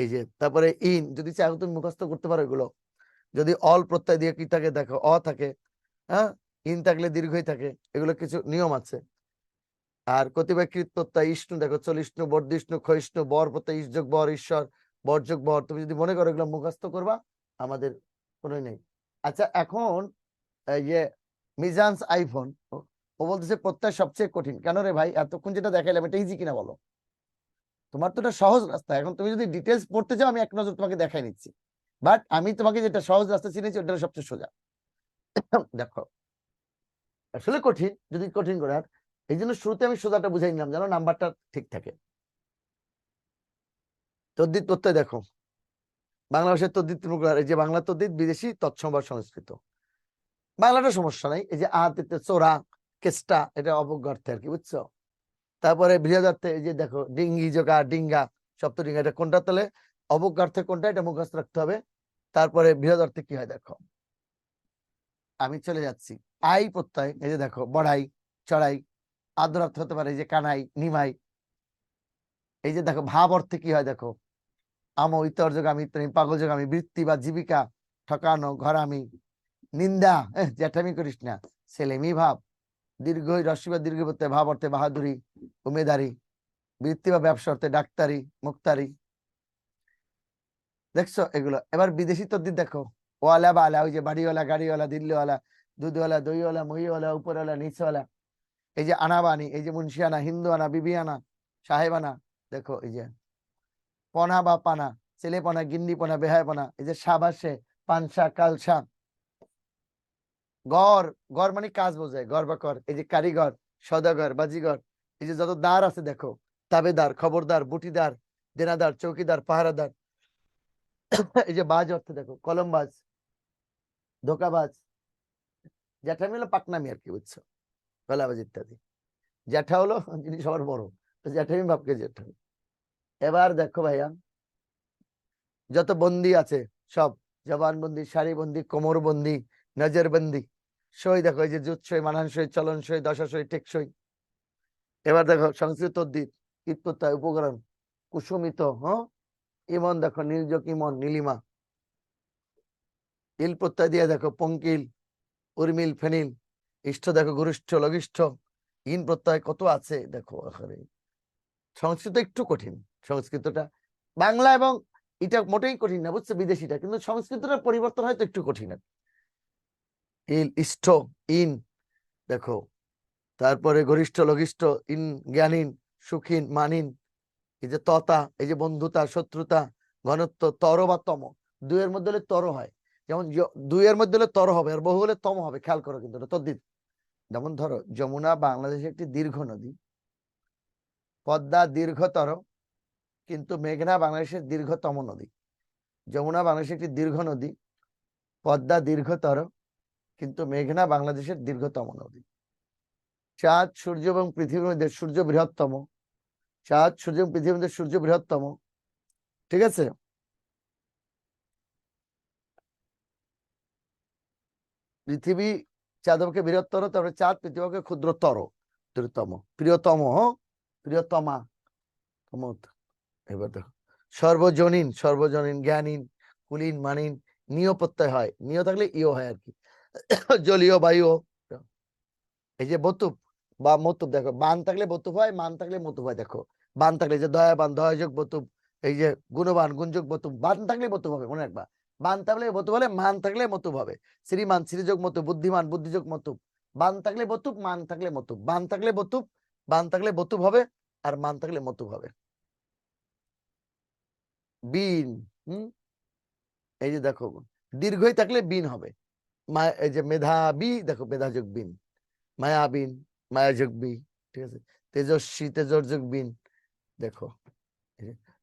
এই যে তারপরে ইন, যদি চাও তুমি মুখস্থ করতে পারো এগুলো। যদি অল প্রত্যয় দিয়ে কি থাকে দেখো, অ থাকে, হ্যাঁ, ইন থাকলে দীর্ঘই থাকে, এগুলো কিছু নিয়ম আছে। আর কতিপয় কৃত প্রত্যয় ইষ্ণু দেখো, চলিষ্ণু বর্ধিষ্ণু ক্ষয়িষ্ণু, বর প্রত্যয় ইসযোগ বর ঈশ্বর, বর্যোগ বর। তুমি যদি মনে করো এগুলো মুখস্থ করবা, আমাদের কোনো নেই। আচ্ছা এখন এই যে মিজান্স আইফোন, ও বলতেছে প্রত্যয় সবচেয়ে কঠিন কেন রে ভাই, এতক্ষণ যেটা দেখাইলাম এটা ইজি কিনা বলো। তোমার তো এটা সহজ রাস্তা, এখন তুমি যদি ডিটেলস পড়তে চাও আমি এক নজর তোমাকে দেখাই নিচ্ছি, বাট আমি তোমাকে যেটা সহজ রাস্তা চিনেছি ওটা সবচেয়ে সোজা। দেখো আসলে কঠিন, যদি কঠিন করে, আর এই জন্য শুরুতে আমি সোজাটা বুঝাই নিলাম যেন নাম্বারটা ঠিক থাকে। তদ্দিত প্রত্যয় দেখো, বাংলা ভাষায় তদ্দিত প্রকার, এই যে বাংলা তদ্দিত বিদেশি তৎসম্ভার সংস্কৃত। বাংলাটা সমস্যা নাই, এই যে আতিতে চোরা কেষ্টা, এটা অবজ্ঞার্থে আর কি, বুঝছো। তারপরে বৃহদার্থে এই যে দেখো ডিঙ্গি জোগা ডিঙ্গা সপ্তডিঙ্গা, এটা কোনটা তাহলে অবজ্ঞার্থে কোনটা, এটা মুখস্থ রাখতে হবে। তারপরে বৃহদার্থে কি হয় দেখো, আমি চলে যাচ্ছি। আই প্রত্যয়, এই যে দেখো বড়াই চড়াই, আদ্রার্থ হতে পারে এই যে কানাই নিমাই। এই যে দেখো ভাব অর্থে কি হয় দেখো, আমো ইতর্যগামী পাগল যোগামী, বৃত্তি বা জীবিকা, ঠকানো ঘরামি, নিন্দা জ্যাঠামি করিস না, ছেলেমি ভাব। দীর্ঘ রস্বী বা দীর্ঘ প্রত্যয় ভাব অর্থে বাহাদুরি উমেদারি, বৃত্তি বা ব্যবসা অর্থে ডাক্তারি মুক্তারি। দেখছো এগুলো। এবার বিদেশি তদ্দিত দেখো, ওয়ালা বা আলা, ওই যে বাড়িওয়ালা গাড়িওয়ালা দিল্লিওয়ালা দুধওয়ালা দইওয়ালা মহিওয়ালা উপরওয়ালা নিচওয়ালা। এই যে আনাবানি, এই যে মুন্সিয়ানা হিন্দুয়ানা বিবিয়ানা সাহেবানা, দেখো এই যে পনা বা পানা, ছেলেপনা গিন্নিপনা বেহায়পনা, এই যে সাবাসে পানসা কালসা। গড়, গড় মানে কাজ বোঝায়, গড় বা কর। এই যে কারিগর সদাগর বাজিগর, এই যে যত দ্বার আছে দেখো, তাবেদার খবরদার বুটিদার দেনাদার চৌকিদার পাহারাদার। এই যে বাজ অর্থে দেখো কলমবাজ ধোকাবাজ, জ্যাঠামি হলো পাকনামি আর কি, বুঝছো, গলাবাজ ইত্যাদি। জ্যাঠা হলো যিনি সবার বড়, তো জ্যাঠামি বাপকে জ্যাঠামি। এবার দেখো ভাইয়া যত বন্দি আছে সব, জবানবন্দি সারিবন্দি কোমরবন্দি নজরবন্দি, সই দেখো এই যে জুৎসই মানানসই চলনসই দশাসই টেকসই। এবার দেখো সংস্কৃত তদ্দিত ঈদ প্রত্যয় উপকরণ কুসুমিত, হ্যাঁ, ইমন দেখো নির্যোগ ইমন নীলিমা। ইল প্রত্যয় দিয়ে দেখো পঙ্কিল উর্মিল ফেনিল, ইষ্ট দেখো গরিষ্ঠ লঘিষ্ঠ। ইন প্রত্যয় কত আছে দেখো। আরে সংস্কৃত একটু কঠিন, সংস্কৃতটা বাংলা এবং এটা মোটেই কঠিন না, বুঝছো, বিদেশিটা, কিন্তু সংস্কৃতটা পরিবর্তন হয়তো একটু কঠিন। ইল ইষ্ট ইন দেখো, তারপরে গরিষ্ঠ লঘিষ্ঠ, ইন জ্ঞানীন সুখীন মানিন, এই যে ততা, এই যে বন্ধুতা শত্রুতা ঘনত্ব, তর বা তম। দুইয়ের মধ্যে হলে তর হয়, যেমন দুইয়ের মধ্যে হলে তর হবে, আর বহু হলে তম হবে, খেয়াল করো কিন্তু এটা তদ্দিত। যেমন ধরো যমুনা বাংলাদেশের একটি দীর্ঘ নদী, পদ্মা দীর্ঘতর কিন্তু মেঘনা বাংলাদেশের দীর্ঘতম নদী। যমুনা বাংলাদেশের একটি দীর্ঘ নদী, পদ্মা দীর্ঘতর, কিন্তু মেঘনা বাংলাদেশের দীর্ঘতম নদী। চাঁদ, সূর্য এবং পৃথিবীর মধ্যে সূর্য বৃহত্তম। চাঁদ, সূর্য এবং পৃথিবীর মধ্যে সূর্য বৃহত্তম, ঠিক আছে। পৃথিবী চাঁদকে বৃহত্তর, তারপরে চাঁদ পৃথিবীকে ক্ষুদ্রতর, দ্রুততম, প্রিয়তম, প্রিয়তমা, এবার দেখো সর্বজনীন, সর্বজনীন, জ্ঞানীন, কুলীন, মানিন, নিয় প্রত্যয় হয়, নিয় থাকলে ইয় হয় আর কি। জলীয়, বায়ু। এই যে বতুপ বা মতুপ, দেখো বান থাকলে বতুপ হয়, মান থাকলে মতুপ হয়। দেখো বান থাকলে যে দয়াবান, দয়াযোগ বতুপ। এই যে গুণবান, গুণযোগ বতুপ। বান থাকলে বতুপ হবে, মনে রাখবা। বান থাকলে বতুপ হলে, মান থাকলে মতুপ হবে। শ্রীমান, শ্রীযোগ মতুপ। বুদ্ধিমান, বুদ্ধিযোগ মতুপ। বান থাকলে বতুপ, মান থাকলে মতুপ। বান থাকলে বতুপ, বান থাকলে বতুপ হবে, আর মান থাকলে মতুপ হবে। বিন, এই যে দেখো দীর্ঘই থাকলে বিন হবে। এই যে মেধাবী, দেখো মেধাযোগ বিন। মায়াবিন, মায়াযোগ বি, ঠিক আছে। তেজস্বী, তেজযোগ বিন, দেখো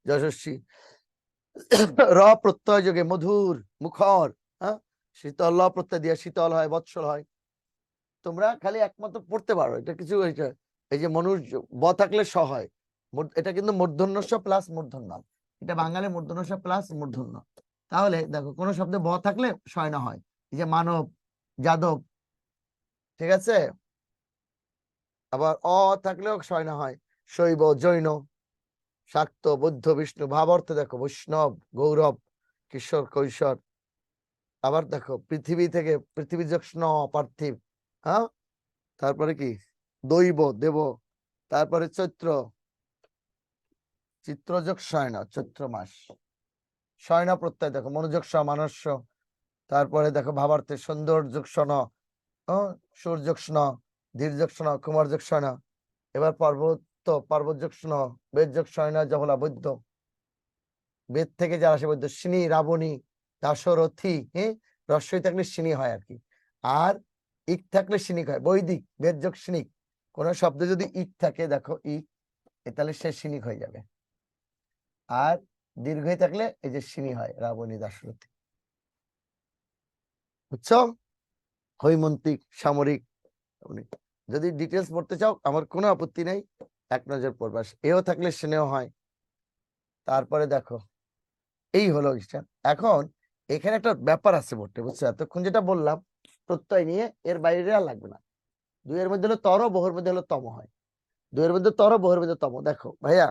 যশস্বী। র প্রত্যয় যোগে মধুর, মুখর, হ্যাঁ। শীতল, ল প্রত্যয় দিয়ে শীতল হয়, বৎসল হয়। তোমরা খালি একমাত্র পড়তে পারো, এটা কিছু এই যে মনুর ব থাকলে স হয়। এটা কিন্তু মূর্ধন্য স প্লাস মূর্ধন্য, এটা বাঙালি মূর্ধন্য স প্লাস মূর্ধন্য। তাহলে দেখো কোন শব্দে ব থাকলে শয় না হয়। এই যে মানব, যাদব, ঠিক আছে। আবার অ থাকলেও শয় না হয়। শৈব, জৈন, শাক্ত, বৌদ্ধ, বিষ্ণু। ভাব অর্থে দেখো বৈষ্ণব, গৌরব, কিশোর, কৈশোর। আবার দেখো পৃথিবী থেকে পৃথিবী যক্ষ্ণ, পার্থিব, হ্যাঁ। তারপরে কি দৈব, দেব। তারপরে চৈত্র, চিত্রযোগ শয়ন, চৈত্র মাস। শয়ন প্রত্যয় দেখো মনোযোগ স, মানস্য। তারপরে দেখো ভাবার্থে সৌন্দর্য সন, সূর্য স্ন, ধীর্যোগ স্ন, কুমারযোগ শয়ন। এবার পর্বত, পর্বতযোগ স্ন, বেদযোগ শয়ন, জবলা, বৈদ্য। বেদ থেকে যারা আসে বৈদ্য। সিনি, রাবণী, দাশরথী, হ্যাঁ। রস্বই থাকলে সিনি হয় আর কি। আর ইক থাকলে সিনিক হয়। বৈদিক, বেদযোগ সিনিক। কোন শব্দে যদি ইক থাকে, দেখো ইক, তাহলে সে সিনিক হয়ে যাবে। আর দীর্ঘই থাকলে এই যে সিনি হয়, রাবণী, দাশরথী। বুঝছো? হৈমন্তিক, সামরিক। যদি ডিটেলস পড়তে চাও আমার কোনো আপত্তি নেই, এক নজর পড়বা। এও থাকলে স্নেহ হয়। তারপরে দেখো এই হলো ইসলাম। এখন এখানে একটা ব্যাপার আছে পড়তে, বুঝছো? এতক্ষণ যেটা বললাম প্রত্যয় নিয়ে, এর বাইরে আর লাগবে না। দুইয়ের মধ্যে হলো তর, বহুর মধ্যে হলো তম হয়। দুইয়ের মধ্যে তর, বহুর মধ্যে তম। দেখো ভাইয়া,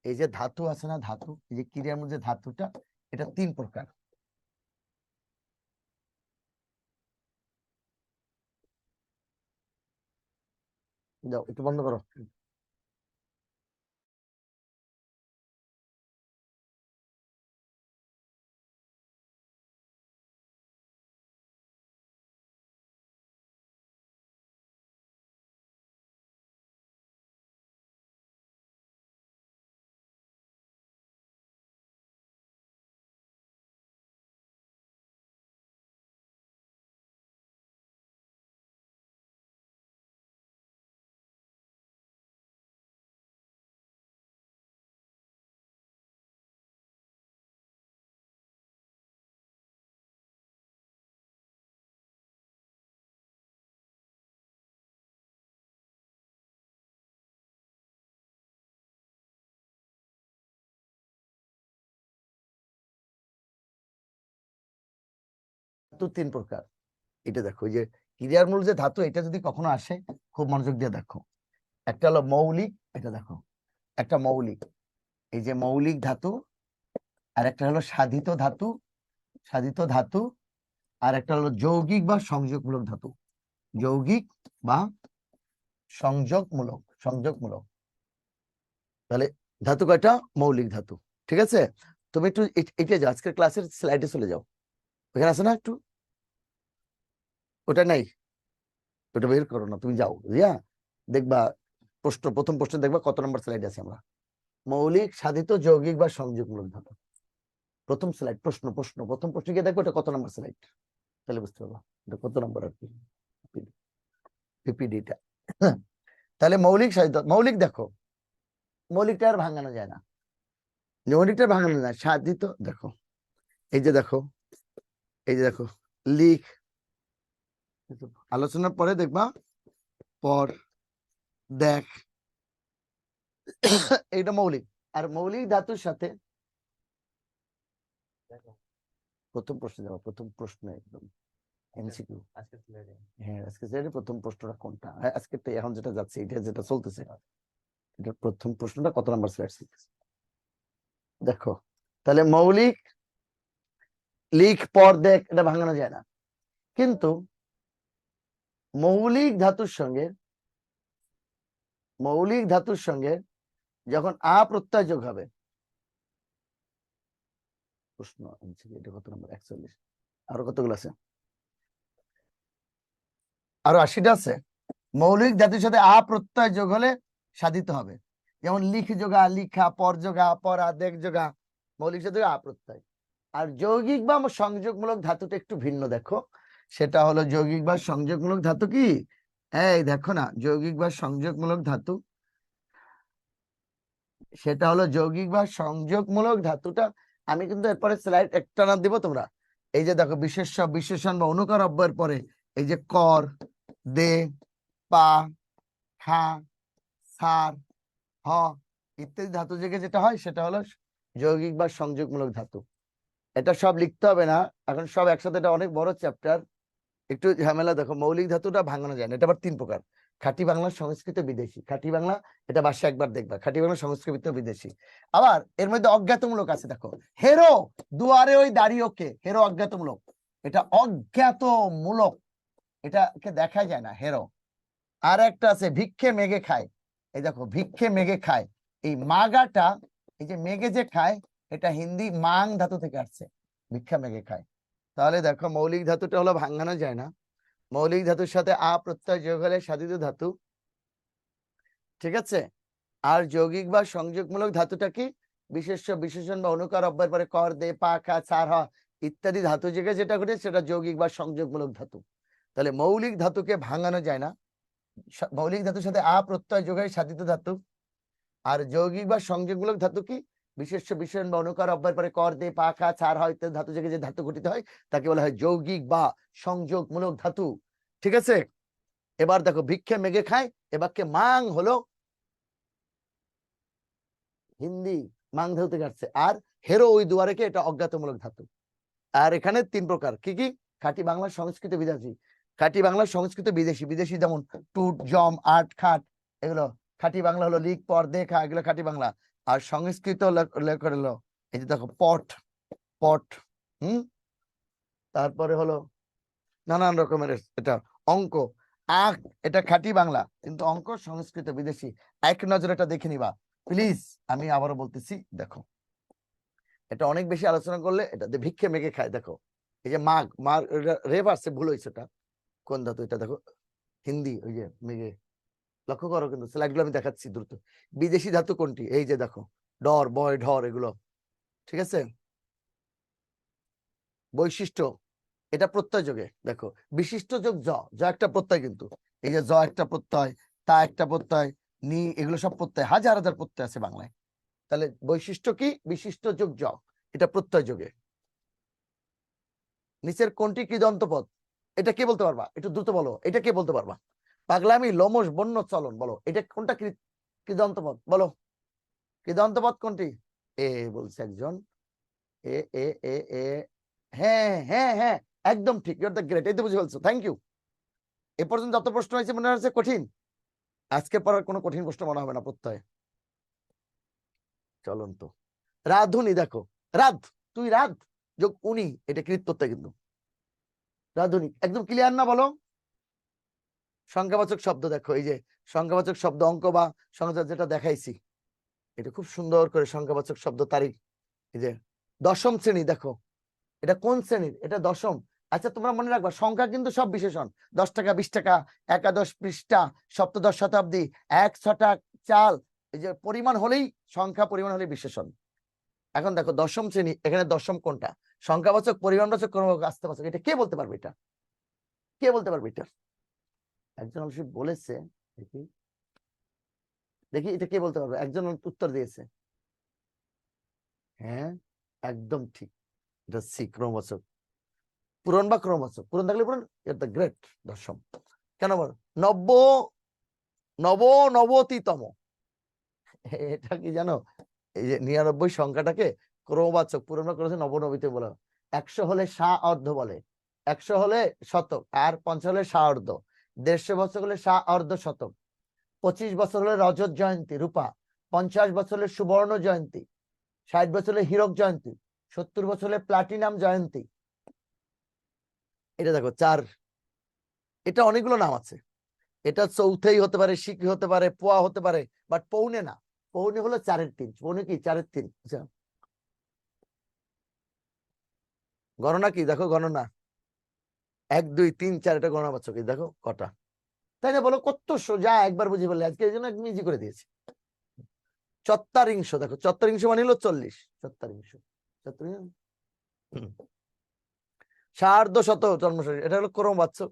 এই যে ধাতু আছে না, ধাতু, এই যে ক্রিয়ার মধ্যে ধাতুটা, এটা 3 প্রকার। যাও একটু বন্ধ করো। ধাতু 3 প্রকার। এটা দেখো, এই যে ক্রিয়ার মূল যে ধাতু, এটা যদি কখনো আসে, খুব মনোযোগ দিয়ে দেখো। একটা হলো মৌলিক, এটা দেখো একটা মৌলিক, এই যে মৌলিক ধাতু। আর একটা হলো সাধিত ধাতু, সাধিত ধাতু। আর একটা হলো যৌগিক বা সংযোগমূলক ধাতু, যৌগিক বা সংযোগমূলক, সংযোগমূলক। তাহলে ধাতু কয়টা? মৌলিক ধাতু, ঠিক আছে। তুমি একটু এটা যাও, আজকের ক্লাসের স্লাইডে চলে যাও। ওখানে আছে না একটু, ওটা নাই, ওটা বের করো না, তুমি যাও রিয়া, দেখবা প্রশ্ন, প্রথম প্রশ্ন দেখবা কত নম্বর স্লাইড আছে আমরা। মৌলিক, সাধিত, যৌগিক বা সংযোগমূলক ধাতু। প্রথম স্লাইড, প্রশ্ন, প্রশ্ন, প্রথম প্রশ্ন গিয়ে দেখবো এটা কত নম্বর স্লাইড, তাহলে বুঝতে পারবো এটা কত নম্বর আর কি, পিপিডিটা। তাহলে মৌলিক, সাধিত। মৌলিক দেখো, মৌলিকটা আর ভাঙানো যায় না। যৌগিকটা ভাঙানো যায়, সাধিত দেখো, এই যে দেখো, এই যে দেখো, লিখ, আলোচনার পরে দেখবা, পর, দেখ, এইটা মৌলিক। আর মৌলিক ধাতুর সাথে প্রথম প্রশ্ন যাবো, প্রথম প্রশ্ন একদম এমসিকিউ। হ্যাঁ, আজকে প্রথম প্রশ্নটা কোনটা? হ্যাঁ, আজকে তো এখন যেটা যাচ্ছে, এটা যেটা চলতেছে, এটা প্রথম প্রশ্নটা কত নাম্বার স্লাইড? দেখো, তাহলে মৌলিক, লিখ, পর, দেখ, এটা ভাঙানো যায় না। কিন্তু মৌলিক ধাতুর সঙ্গে যখন আ প্রত্যয় যোগ হবে, প্রশ্ন এটা কত নম্বর? 41। আরো কতগুলো আছে? আরো 80টা আছে। মৌলিক ধাতুর সাথে আ প্রত্যয় যোগ হলে সাধিত হবে। যেমন লিখ যোগা, লিখা, পর যোগা, পড়া, দেখ যোগা, মৌলিক সাথে আ প্রত্যয়। আর যৌগিক বা সংযোগমূলক ধাতুটা একটু ভিন্ন। দেখো, সেটা হলো যৌগিক বা সংযোগমূলক ধাতু কি, এই দেখো না, যৌগিক বা সংযোগমূলক ধাতু, সেটা হলো যৌগিক বা সংযোগমূলক ধাতুটা। আমি কিন্তু এরপরে স্লাইড একটা না দিব তোমরা। এই যে দেখো, বিশেষ্য, বিশেষণ বা অনুকার অব্যয়ের পরে এই যে কর, দে, পা, খা, সার, হ ইত্যাদি ধাতু থেকে যেটা হয় সেটা হলো যৌগিক বা সংযোগমূলক ধাতু। এটা সব লিখতে হবে না এখন, সব একসাথে, এটা অনেক বড় চ্যাপ্টার, একটু ঝামেলা। দেখো, মৌলিক ধাতুটা ভাঙানো যায় না, এটা আবার 3 প্রকার। খাঁটি বাংলা, সংস্কৃত, বিদেশি। খাঁটি বাংলা, এটা বাসায় একবার দেখবা, খাঁটি বাংলা, সংস্কৃত, বিদেশি। আবার এর মধ্যে অজ্ঞাতমূলক আছে। দেখো, হেরো দুয়ারে ওই দাঁড়িয়ে কে, হেরো অজ্ঞাতমূলক, এটা অজ্ঞাতমূলক, এটাকে দেখা যায় না, হেরো। আর একটা আছে ভিক্ষে মেঘে খায়, এই দেখো, ভিক্ষে মেঘে খায়, এই মাগাটা, এই যে মেঘে যে খায়, এটা হিন্দি মাং ধাতু থেকে আসছে, ভিক্ষা মেঘে খায়। তাহলে দেখো, মৌলিক ধাতুটা হলো ভাঙানো যায় না, মৌলিক ধাতুর সাথে আ প্রত্যয় যোগ হলে সাধিত ধাতু, ঠিক আছে। আর যৌগিক বা সংযোগমূলক ধাতুটা কি, বিশেষ্য, বিশেষণ বা অনুকার অব্যয়ের পরে কর, দে, পা, খা, চার, হ ইত্যাদি ধাতু থেকে যেটা ঘটে সেটা যৌগিক বা সংযোগমূলক ধাতু। তাহলে মৌলিক ধাতুকে ভাঙানো যায় না, মৌলিক ধাতুর সাথে আ প্রত্যয় যোগ হয় সাধিত ধাতু। আর যৌগিক বা সংযোগমূলক ধাতু কি, বিশেষ্য, বিশেষণ বা অনুকার অব্যয়ের পরে কর, দে, পা, খা, চার, হ ইত্যাদি ধাতু থেকে যে ধাতু গঠিত হয় তাকে বলা হয় যৌগিক বা সংযোগমূলক ধাতু, ঠিক আছে। এবার দেখো, ভিক্ষে মেঘে খায়, এ বাক্যে মাং হলো হিন্দি মাং ধাতু থেকে আসছে, আর হেরো ওই দুয়ারে কে, এটা অজ্ঞাতমূলক ধাতু। আর এখানে 3 প্রকার, কি কি? খাঁটি বাংলা, সংস্কৃত, বিদেশি। খাঁটি বাংলা, সংস্কৃত, বিদেশি। বিদেশি যেমন টুট, জম, আট, খাট, এগুলো খাঁটি বাংলা হলো লিখ, পর, দেখা, এগুলো খাঁটি বাংলা। আর সংস্কৃত হলো এই যে দেখো, পট, পট, তারপরে হলো নানান রকমের, এটা অঙ্ক, আখ, এটা খাঁটি বাংলা, কিন্তু অঙ্ক সংস্কৃত, বিদেশি। এক নজরে এটা দেখে নিবা প্লিজ। আমি আবারও বলতেছি, দেখো, এটা অনেক বেশি আলোচনা করলে এটা ভিক্ষে মেঘে খায়। দেখো, এই যে মাগ, মার রেফ আসছে, ভুল হয়েছে, এটা কোন ধাতু? এটা দেখো, হিন্দি, ওই যে মেঘে, লক্ষ্য করো, কিন্তু স্লাইড গুলো আমি দেখাচ্ছি দ্রুত। বিদেশি ধাতু কোনটি? এই যে দেখো, ডর, বয়, ঢর, এগুলো, ঠিক আছে। বৈশিষ্ট্য, এটা প্রত্যয় যোগে, দেখো, বিশিষ্ট যোগ জ, জ একটা প্রত্যয়, কিন্তু এই যে জ একটা প্রত্যয়, তা একটা প্রত্যয়, নি, এগুলো সব প্রত্যয়, হাজার হাজার প্রত্যয় আছে বাংলায়। তাহলে বৈশিষ্ট্য কি, বিশিষ্ট যোগ জ, এটা প্রত্যয় যোগে। নিচের কোনটি কৃদন্ত পদ? এটা কে বলতে পারবা? একটু দ্রুত বলো, এটা কে বলতে পারবা? পাগলামি, লোমশ, বন্য চলন, বলো এটা কোনটা কৃদন্ত পদ, বলো কৃদন্ত পদ কোনটি? এ বলছে একজন, এ এ এ এ হ্যাঁ হ্যাঁ হ্যাঁ, একদম ঠিক, ইউ আর দ্য গ্রেট, এই তো বুঝে ফেলছো, থ্যাংক ইউ। এ পর্যন্ত যত প্রশ্ন হয়েছে মনে হচ্ছে কঠিন, আজকে পড়ার কোনো কঠিন প্রশ্ন মনে হবে না। প্রত্যয় চলন্ত, রাধুনি, দেখো, রাধ, তুই রাধ যোগ উনি, এটা কৃত প্রত্যয়, কিন্তু রাধুনি, একদম ক্লিয়ার না, বলো। সংখ্যাবাচক শব্দ, দেখো, এই যে সংখ্যাবাচক শব্দ, অঙ্ক বা সংখ্যা যেটা দেখাইছি, এটা খুব সুন্দর করে সংখ্যাবাচক শব্দ, তারিখ, এই যে দশম শ্রেণী, দেখো, এটা কোন শ্রেণীর? এটা দশম। আচ্ছা, তোমরা মনে রাখবা, সংখ্যা কিন্তু সব বিশেষণ, 10 টাকা, 20 টাকা, একাদশ পৃষ্ঠা, সপ্তদশ শতাব্দী, 1 ছটাক চাল, এই যে পরিমাণ হলেই সংখ্যা, পরিমাণ হলেই বিশেষণ। এখন দেখো, দশম শ্রেণী, এখানে দশম কোনটা? সংখ্যাবাচক, পরিমাণবাচক, ক্রমবাচক, আস্থাবাচক, এটা কে বলতে পারবে? এটা কে বলতে পারবে? এটা একজন অবশ্যই বলেছে, দেখি দেখি, এটা কে বলতে পারবে? একজন উত্তর দিয়েছে, হ্যাঁ, একদম ঠিক। এটা সি, ক্রমবাচক। পূরণ বা ক্রমবাচক, পূরণ থাকলে পূরণ, এটা গ্রেট। দশম কেন বল, নব্য, নব, নবতিতম। এটা কি জানো, এই যে 99 সংখ্যাটাকে ক্রমবাচক, পূরণ বা ক্রমবাচক, নবনবিতে বলা হয়। 100 হলে সা অর্ধ বলে, 100 হলে শতক, আর 50 হলে সা অর্ধ, 150 বছর হলে সা অর্ধ শতক, 25 বছর হলে রজত জয়ন্তী রূপা, 50 বছর হলে সুবর্ণ জয়ন্তী, 60 বছর হলে হীরক জয়ন্তী, 70 বছর হলে প্লাটিনাম জয়ন্তী। এটা দেখো 4, এটা অনেকগুলো নাম আছে। এটা চৌথেই হতে পারে, শিখি হতে পারে, পোয়া হতে পারে, বাট পৌনে না। পৌনে হলো 4-এর 3, পৌনে কি 4-এর 3। আচ্ছা, গণনা কি দেখো, গণনা 1 2 3 4, এটা গণনা পাচ্ছ কি দেখো কটা, তাই না? বলো কত সোজা, একবার বুঝে ফেললে। আজকে এই জন্য একদম ইজি করে দিয়েছি। চত্বারিংশ, দেখো চত্বারিংশ মানে হলো 40, চত্বারিংশ, চত্বারিংশ। সার্ধ শত জন্মশত, এটা হলো ক্রমবাচক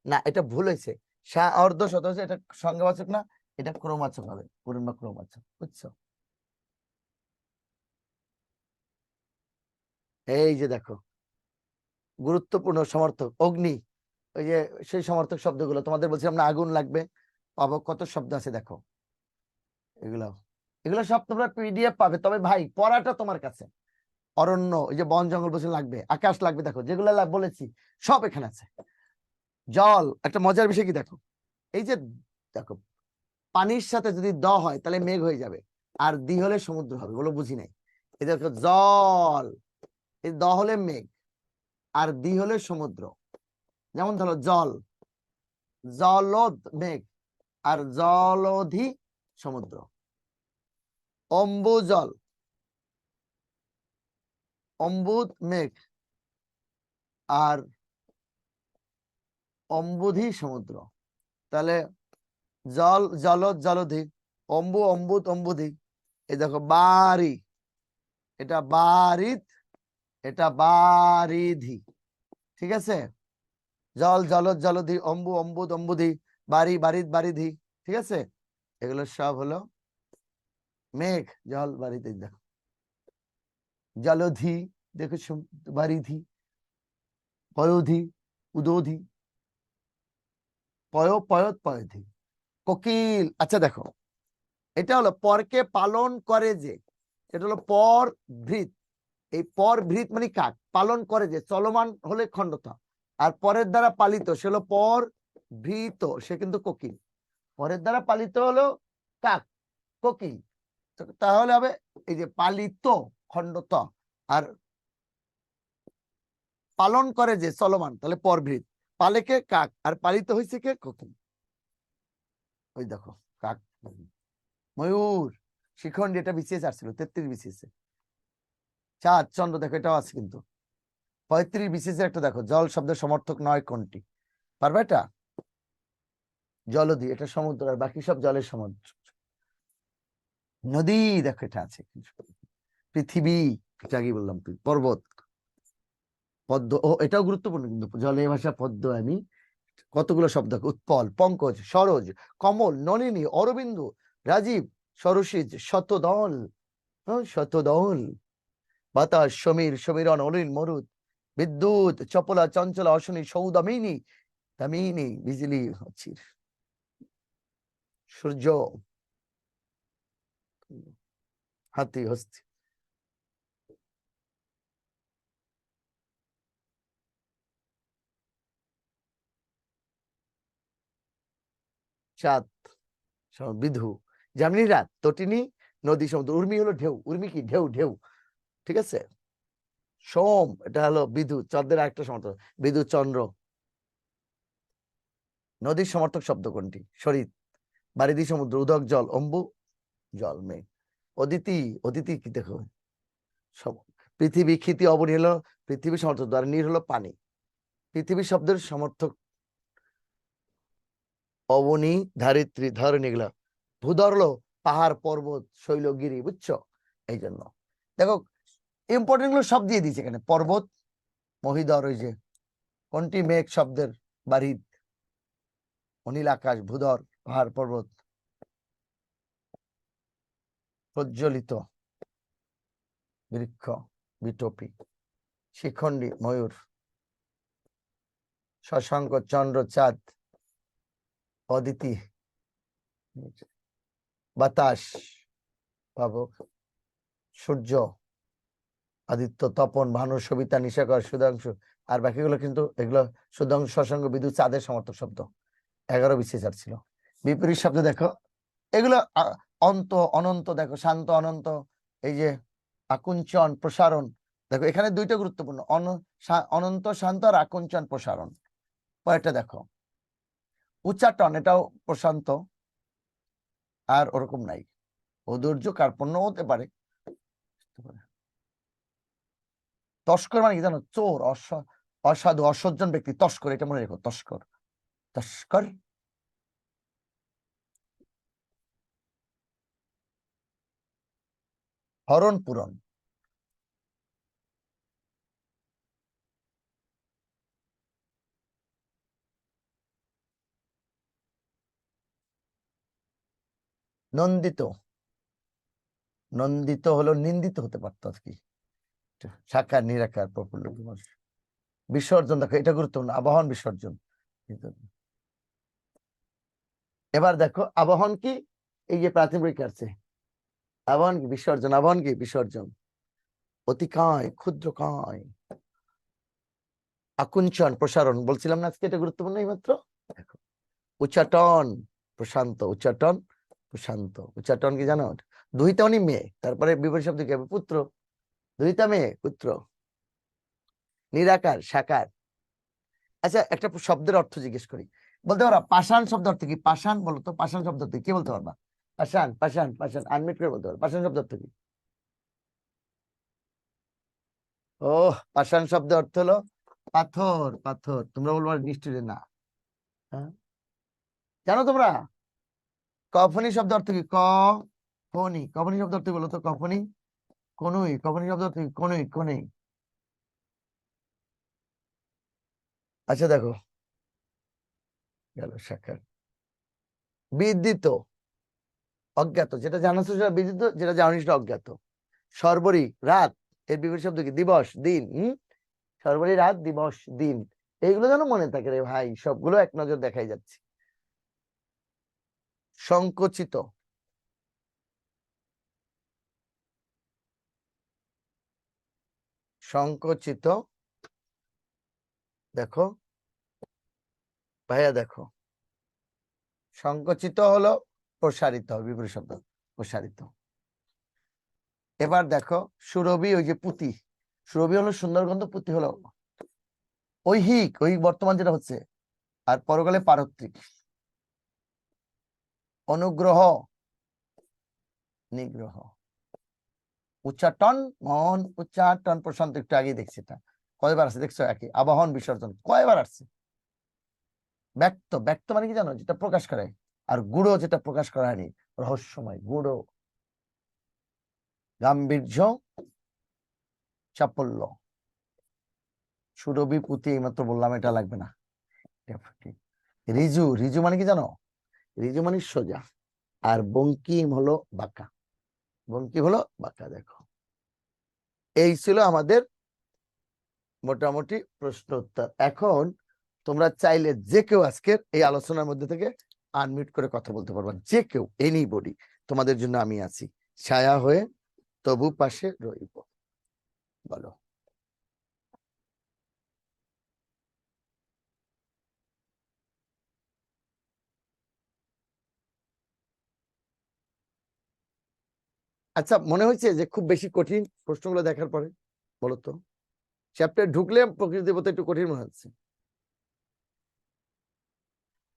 না, এটা ভুল হয়েছে। সার্ধ শত হচ্ছে, এটা সংখ্যাবাচক না, এটা ক্রমবাচক হবে, পূরণ বা ক্রমবাচক, বুঝছো? এই যে দেখো, গুরুত্বপূর্ণ সমর্থক অগ্নি, ওই যে সেই সমর্থক শব্দগুলো তোমাদের বলছিলাম না, আগুন লাগবে, পাবো কত শব্দ আছে দেখো। এগুলো এগুলো সব তোমরা পিডিএফ পাবে, তবে ভাই পড়াটা তোমার কাছে। অরণ্য, ওই যে বন জঙ্গল বসে লাগবে, আকাশ লাগবে, দেখো যেগুলো বলেছি সব এখানে আছে। জল, একটা মজার বিষয় কি দেখো, এই যে দেখো, পানির সাথে যদি দ হয় তাহলে মেঘ হয়ে যাবে, আর দি হলে সমুদ্র হবে, বলো বুঝি নাই। এই দেখো জল, এই দ হলে মেঘ, আর দি হলে সমুদ্র। যেমন ধরো জল, জলদ মেঘ, আর জলধি সমুদ্র। অম্বুজল, অম্বুদ মেঘ, আর অম্বুধি সমুদ্র। তাহলে জল, জলদ, জলধি, অম্বু, অম্বুদ, অম্বুধি। এই দেখো বাড়ি, এটা বারিদ, এটা বারিধি, ঠিক আছে? জল, জলদ, জলধি, অম্বু, অম্বুদ, অম্বুধি, বাড়ি, বারিদ, বারিধি, ঠিক আছে? এগুলো সব হলো মেঘ। জল, বারিধি, দেখো জলধি, দেখো বারিধি, পয়োধি, উদোধি, পয়, পয়ত, পয়ধি। কোকিল, আচ্ছা দেখো, এটা হলো পরকে পালন করে যে, এটা হলো পর ভৃত। এই পর ভৃত মানে কাক, পালন করে যে, চলমান হলে খণ্ডতা, আর পরের দ্বারা পালিত সে হলো পর ভৃত, সে কিন্তু কোকিল। পরের দ্বারা পালিত হলো কাক, কোকিল। তাহলে হবে এই যে পালিত খণ্ডত, আর পালন করে যে চলমান, তাহলে পরভৃত। পালেকে কাক, আর পালিত হয়েছে কে, কোকিল। ওই দেখো কাক, ময়ূর, শিখন্ডী, এটা বিসিএস আসছিল 33 বিসিএস। চাঁদ, চন্দ্র, দেখো এটাও আছে কিন্তু 35 বিসিএস। একটা দেখো, জল শব্দের সমর্থক নয় কোনটি, পারবে এটা? জলধি, এটা সমুদ্র, আর বাকি সব জলের সমুদ্র। নদী, দেখো এটা আছে। পৃথিবী, এটা আগে বললাম। পর্বত, পদ্ম, ও এটাও গুরুত্বপূর্ণ কিন্তু, জলে ভাষা পদ্ম। আমি কতগুলো শব্দ, উৎপল, পঙ্কজ, সরোজ, কমল, নলিনী, অরবিন্দু, রাজীব, সরসিজ, শতদল, শতদল, বাতাস, সমীর, সমীরণ, অলিন, মরুদ, বিদ্যুৎ, চপলা, চঞ্চলা, অশনি, সৌদামিনী, দামিনী, বিজলি, হচ্ছির, সূর্য, হাতি, হস্তি। চাঁদ, বিধু, যামিনী, রাত, তটিনী, নদী, সমুদ্র। উর্মি হলো ঢেউ, উর্মি কি, ঢেউ, ঢেউ, ঠিক আছে? সোম, এটা হলো বিধু, চন্দ্রের আরেকটা সমর্থক, বিধু, চন্দ্র। নদীর সমর্থক শব্দ কোনটি? শরীর, বারিধি, সমুদ্র, উদক, জল, অম্বু, জল, মেঘ। অদিতি, অদিতি কি দেখো, পৃথিবী, ক্ষিতি, অবনী হলো পৃথিবী সমর্থক, আর নীর হলো পানি। পৃথিবী শব্দের সমর্থক অবনী, ধারিত্রী, ধরণী, এগুলো। ভূধর হলো পাহাড়, পর্বত, শৈলগিরি, বুঝছো? এই জন্য দেখো, ইম্পর্টেন্ট গুলো সব দিয়ে দিয়েছে এখানে। পর্বত, মহিধর, ওই যে কোনটি মেঘ শব্দের বারিদ, অনিল আকাশ, ভূধর পাহাড়, পর্বত, প্রজ্বলিত, বৃক্ষ, বিটপি, শিখণ্ডী, ময়ূর, শশাঙ্ক, চন্দ্র, চাঁদ, অদিতি, বাতাস, পাবক, সূর্য, আদিত্য, তপন, ভানু, সবিতা, নিশাকর, সুধাংশু। আর বাকিগুলো কিন্তু এগুলো সুধাংশু, শশাঙ্ক, বিদ্যুৎ, চাঁদের সমর্থক শব্দ। 11 বিশেষার ছিল। বিপরীত শব্দ দেখো, এগুলো অন্ত, অনন্ত, দেখো শান্ত, অনন্ত, এই যে আকুঞ্চন, প্রসারণ। দেখো এখানে দুইটা গুরুত্বপূর্ণ, অনন্ত, শান্ত, আর আকুঞ্চন, প্রসারণ। পরেরটা দেখো, উচ্চাটন, এটাও প্রশান্ত, আর ওরকম নাই। ঔদর্য, কার্পণ্য হতে পারে। তস্কর মানে কি জানো? চোর, অসাধু, অসজ্জন ব্যক্তি, তস্কর, এটা মনে রেখো, তস্কর, তস্কর। হরণ, পূরণ। নন্দিত, নন্দিত হলো নিন্দিত হতে পারতো আর কি। সাকার, নিরাকার, প্রফুল্ল। বিসর্জন, দেখো এটা গুরুত্বপূর্ণ, আবাহন, বিসর্জন। এবার দেখো আবাহন কি, এই যে প্রাথমিক আছে, আবাহন কি, বিসর্জন, আবাহন কি, বিসর্জন। অতিকায়, ক্ষুদ্রকায়। আকুঞ্চন, প্রসারণ, বলছিলাম না আজকে এটা গুরুত্বপূর্ণ এই মাত্র। দেখো উচ্চাটন, প্রশান্ত, উচ্চাটন, প্রশান্ত। উচ্চাটন কি জানো? দুইটা উনি মেয়ে, তারপরে বিপরীত শব্দ কি হবে? পুত্র। দুইটা মেয়ে, পুত্র। নিরাকার, সাকার। আচ্ছা, একটা শব্দের অর্থ জিজ্ঞেস করি, বলতে পারবা পাষাণ শব্দ অর্থ কি? পাষাণ বলো তো, পাষাণ শব্দ অর্থ কি বলতে পারবা? পাষাণ, পাষাণ, পাষাণ, আনমিট করে বলতে পারবা পাষাণ শব্দ অর্থ কি? ও, পাষাণ শব্দ অর্থ হলো পাথর, পাথর। তোমরা বলবো নিশ্চয় না, হ্যাঁ জানো তোমরা? কফনি শব্দ অর্থ কি? কফনি, কফনি শব্দ অর্থ বলো তো, কফনি। কনুই, কফনি শব্দ অর্থ কি? কনুই, কনুই। আচ্ছা দেখো, গেল সাক্ষাৎ। বিদিত, অজ্ঞাত, যেটা জানো সেটা বিদিত, যেটা জানো সেটা অজ্ঞাত। সর্বরী, রাত, এর বিপরীত শব্দ কি? দিবস, দিন। সর্বরী, রাত, দিবস, দিন। এইগুলো যেন মনে থাকে রে ভাই, সবগুলো এক নজর দেখাই যাচ্ছে। সংকুচিত, সংকুচিত, দেখো ভাইয়া, দেখো সংকুচিত হলো প্রসারিত, বিপরীত শব্দ প্রসারিত। এবার দেখো সুরভি, ওই যে পুঁতি, সুরভি হলো সুন্দরগন্ধ, পুঁতি হলো ঐহিক, ঐহিক বর্তমান যেটা হচ্ছে, আর পরকালে পারত্রিক। অনুগ্রহ, নিগ্রহ। উচ্চাটন, মন, উচ্চাটন, প্রশান্ত, একটু আগে দেখছি এটা কয়বার আছে দেখছো? একই। আবাহন, বিসর্জন কয়বার আসছে? ব্যক্ত, ব্যক্ত মানে কি জানো? যেটা প্রকাশ করে। আর গুড়ো, যেটা প্রকাশ করা হয়নি, রহস্যময়, গুড়ো। গাম্ভীর্য, চাপল্য। সুরভি, পুঁতি এইমাত্র বললাম, এটা লাগবে না। রিজু, রিজু মানে কি জানো? রিজু মানে সোজা, আর বঙ্কিম হলো বাঁকা, বঙ্কিম হলো বাঁকা। দেখো এই ছিল আমাদের মোটামুটি প্রশ্ন উত্তর। এখন তোমরা চাইলে যে কেউ আজকের এই আলোচনার মধ্যে থেকে আনমিউট করে কথা বলতে পারবা, যে কেউ, এনিবডি। তোমাদের জন্য আমি আছি, ছায়া হয়ে তবু পাশে রইব। বলো। আচ্ছা, মনে হয়েছে যে খুব বেশি কঠিন প্রশ্নগুলো দেখার পরে? বলো তো, চ্যাপ্টার ঢুকলে প্রকৃতি দেবতা একটু কঠিন মনে হচ্ছে।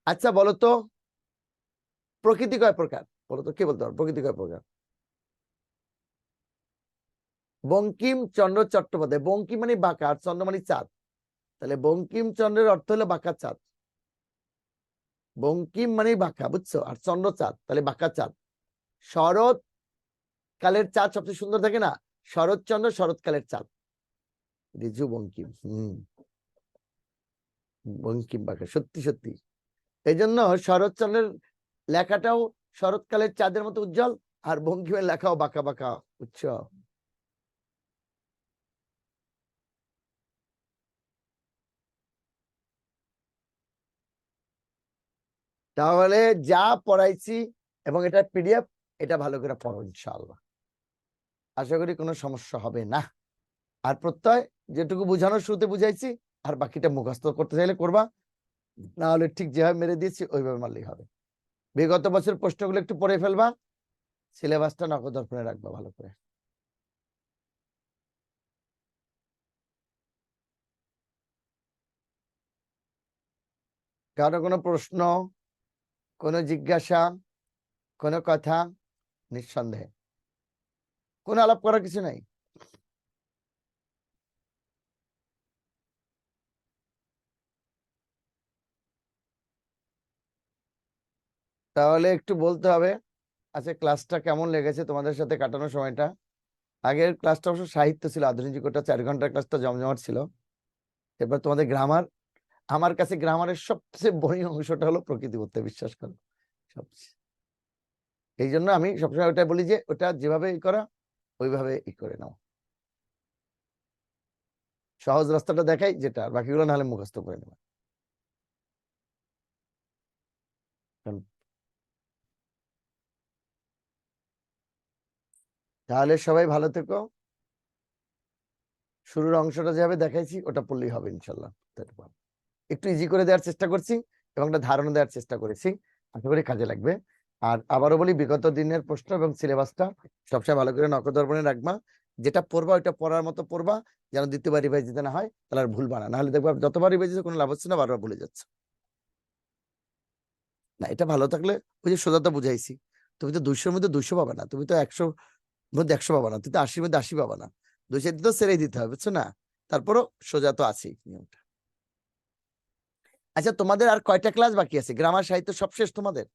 আচ্ছা বলো তো, প্রকৃতি কয় প্রকার? বলো তো, কে বলতে পারো প্রকৃতি কয় প্রকার? বঙ্কিমচন্দ্র চট্টোপাধ্যায়। বঙ্কিম মানে বাঁকা, আর চন্দ্র মানে চাঁদ, তাহলে বঙ্কিমচন্দ্রের অর্থ হলো বাঁকা চাঁদ। বঙ্কিম মানে বাঁকা, বুঝছো, আর চন্দ্র চাঁদ, তাহলে বাঁকা চাঁদ। শরৎ কালের চাঁদ সবচেয়ে সুন্দর থাকে না? শরৎচন্দ্র শরৎকালের চাঁদ, রিজু বঙ্কিম। বঙ্কিম বাঁকা, সত্যি সত্যি। এই জন্য শরৎচন্দ্রের লেখাটাও শরৎকালের চাঁদের মতো উজ্জ্বল, আর বঙ্কিমের লেখাও বাঁকা বাঁকা, বুঝছো? তাহলে যা পড়াইছি এবং এটা পিডিএফ, এটা ভালো করে পড়ো ইনশাআল্লাহ। আশা করি কোনো সমস্যা হবে না। আর প্রত্যয় যেটুকু বুঝানোর শুরুতে বুঝাইছি, আর বাকিটা মুখস্থ করতে চাইলে করবা, না হলে ঠিক যেভাবে মেরে দিয়েছি ওইভাবে মারলেই হবে। বিগত বছর প্রশ্নগুলো একটু পড়ে ফেলবা, সিলেবাসটা নখদর্পণে রাখবা ভালো করে। কারো কোনো প্রশ্ন, কোনো জিজ্ঞাসা, কোনো কথা? নিঃসন্দেহে কোনো আলাপ করার কিছু নাই। তাহলে একটু বলতে হবে। আচ্ছা, ক্লাসটা কেমন লেগেছে তোমাদের সাথে কাটানোর সময়টা? আগের ক্লাসটা অবশ্য সাহিত্য ছিল, আধুনিক, ওটা 4 ঘন্টার ক্লাসটা জমজমাট ছিল। এবার তোমাদের গ্রামার। আমার কাছে গ্রামারের সবচেয়ে বোরিং অংশটা হলো প্রকৃতি করতে, বিশ্বাস করো। সবচেয়ে, এই জন্য আমি সবসময় ওটা বলি যে ওটা যেভাবে করা ওইভাবে করে নাও। সহজ রাস্তাটা দেখাই যেটা, আর বাকিগুলো নাহলে মুখস্থ করে নেবা। তাহলে সবাই ভালো থেকো। শুরুর অংশটা যেভাবে দেখাইছি ওটা পড়লেই হবে ইনশাল্লাহ। একটু ইজি করে দেওয়ার চেষ্টা করছি এবং একটা ধারণা দেওয়ার চেষ্টা করেছি, আশা করি কাজে লাগবে। আর আবারও বলি, বিগত দিনের প্রশ্ন এবং সিলেবাসটা সবসময় ভালো করে নখদর্পণে রাখবা। যেটা পড়বা ওইটা পড়ার মতো পড়বা, যেন দ্বিতীয়বার রিভাইজ দিতে না হয়, তাহলে আর ভুলবা না। নাহলে দেখবা যতবার রিভাইজ দিতে কোনো লাভ হচ্ছে না, বারবার ভুলে যাচ্ছে। না, এটা ভালো থাকলে ওই যে সোজা তো বুঝাইছি, তুমি তো 200-র মধ্যে 200 পাবা না, তুমি তো 100-র মধ্যে 100 পাবা না, তুমি তো 80-র মধ্যে 80 পাবা না। 200 তো ছেড়েই দিতে হবে, বুঝছো না? তারপরও সোজা তো আছেই নিয়মটা। আচ্ছা, তোমাদের আর কয়টা ক্লাস বাকি আছে? গ্রামার সাহিত্য সব শেষ তোমাদের?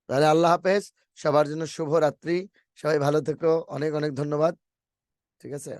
তাহলে আল্লাহ হাফেজ, সবার জন্য শুভ রাত্রি। সবাই ভালো থেকো, অনেক অনেক ধন্যবাদ। ঠিক আছে।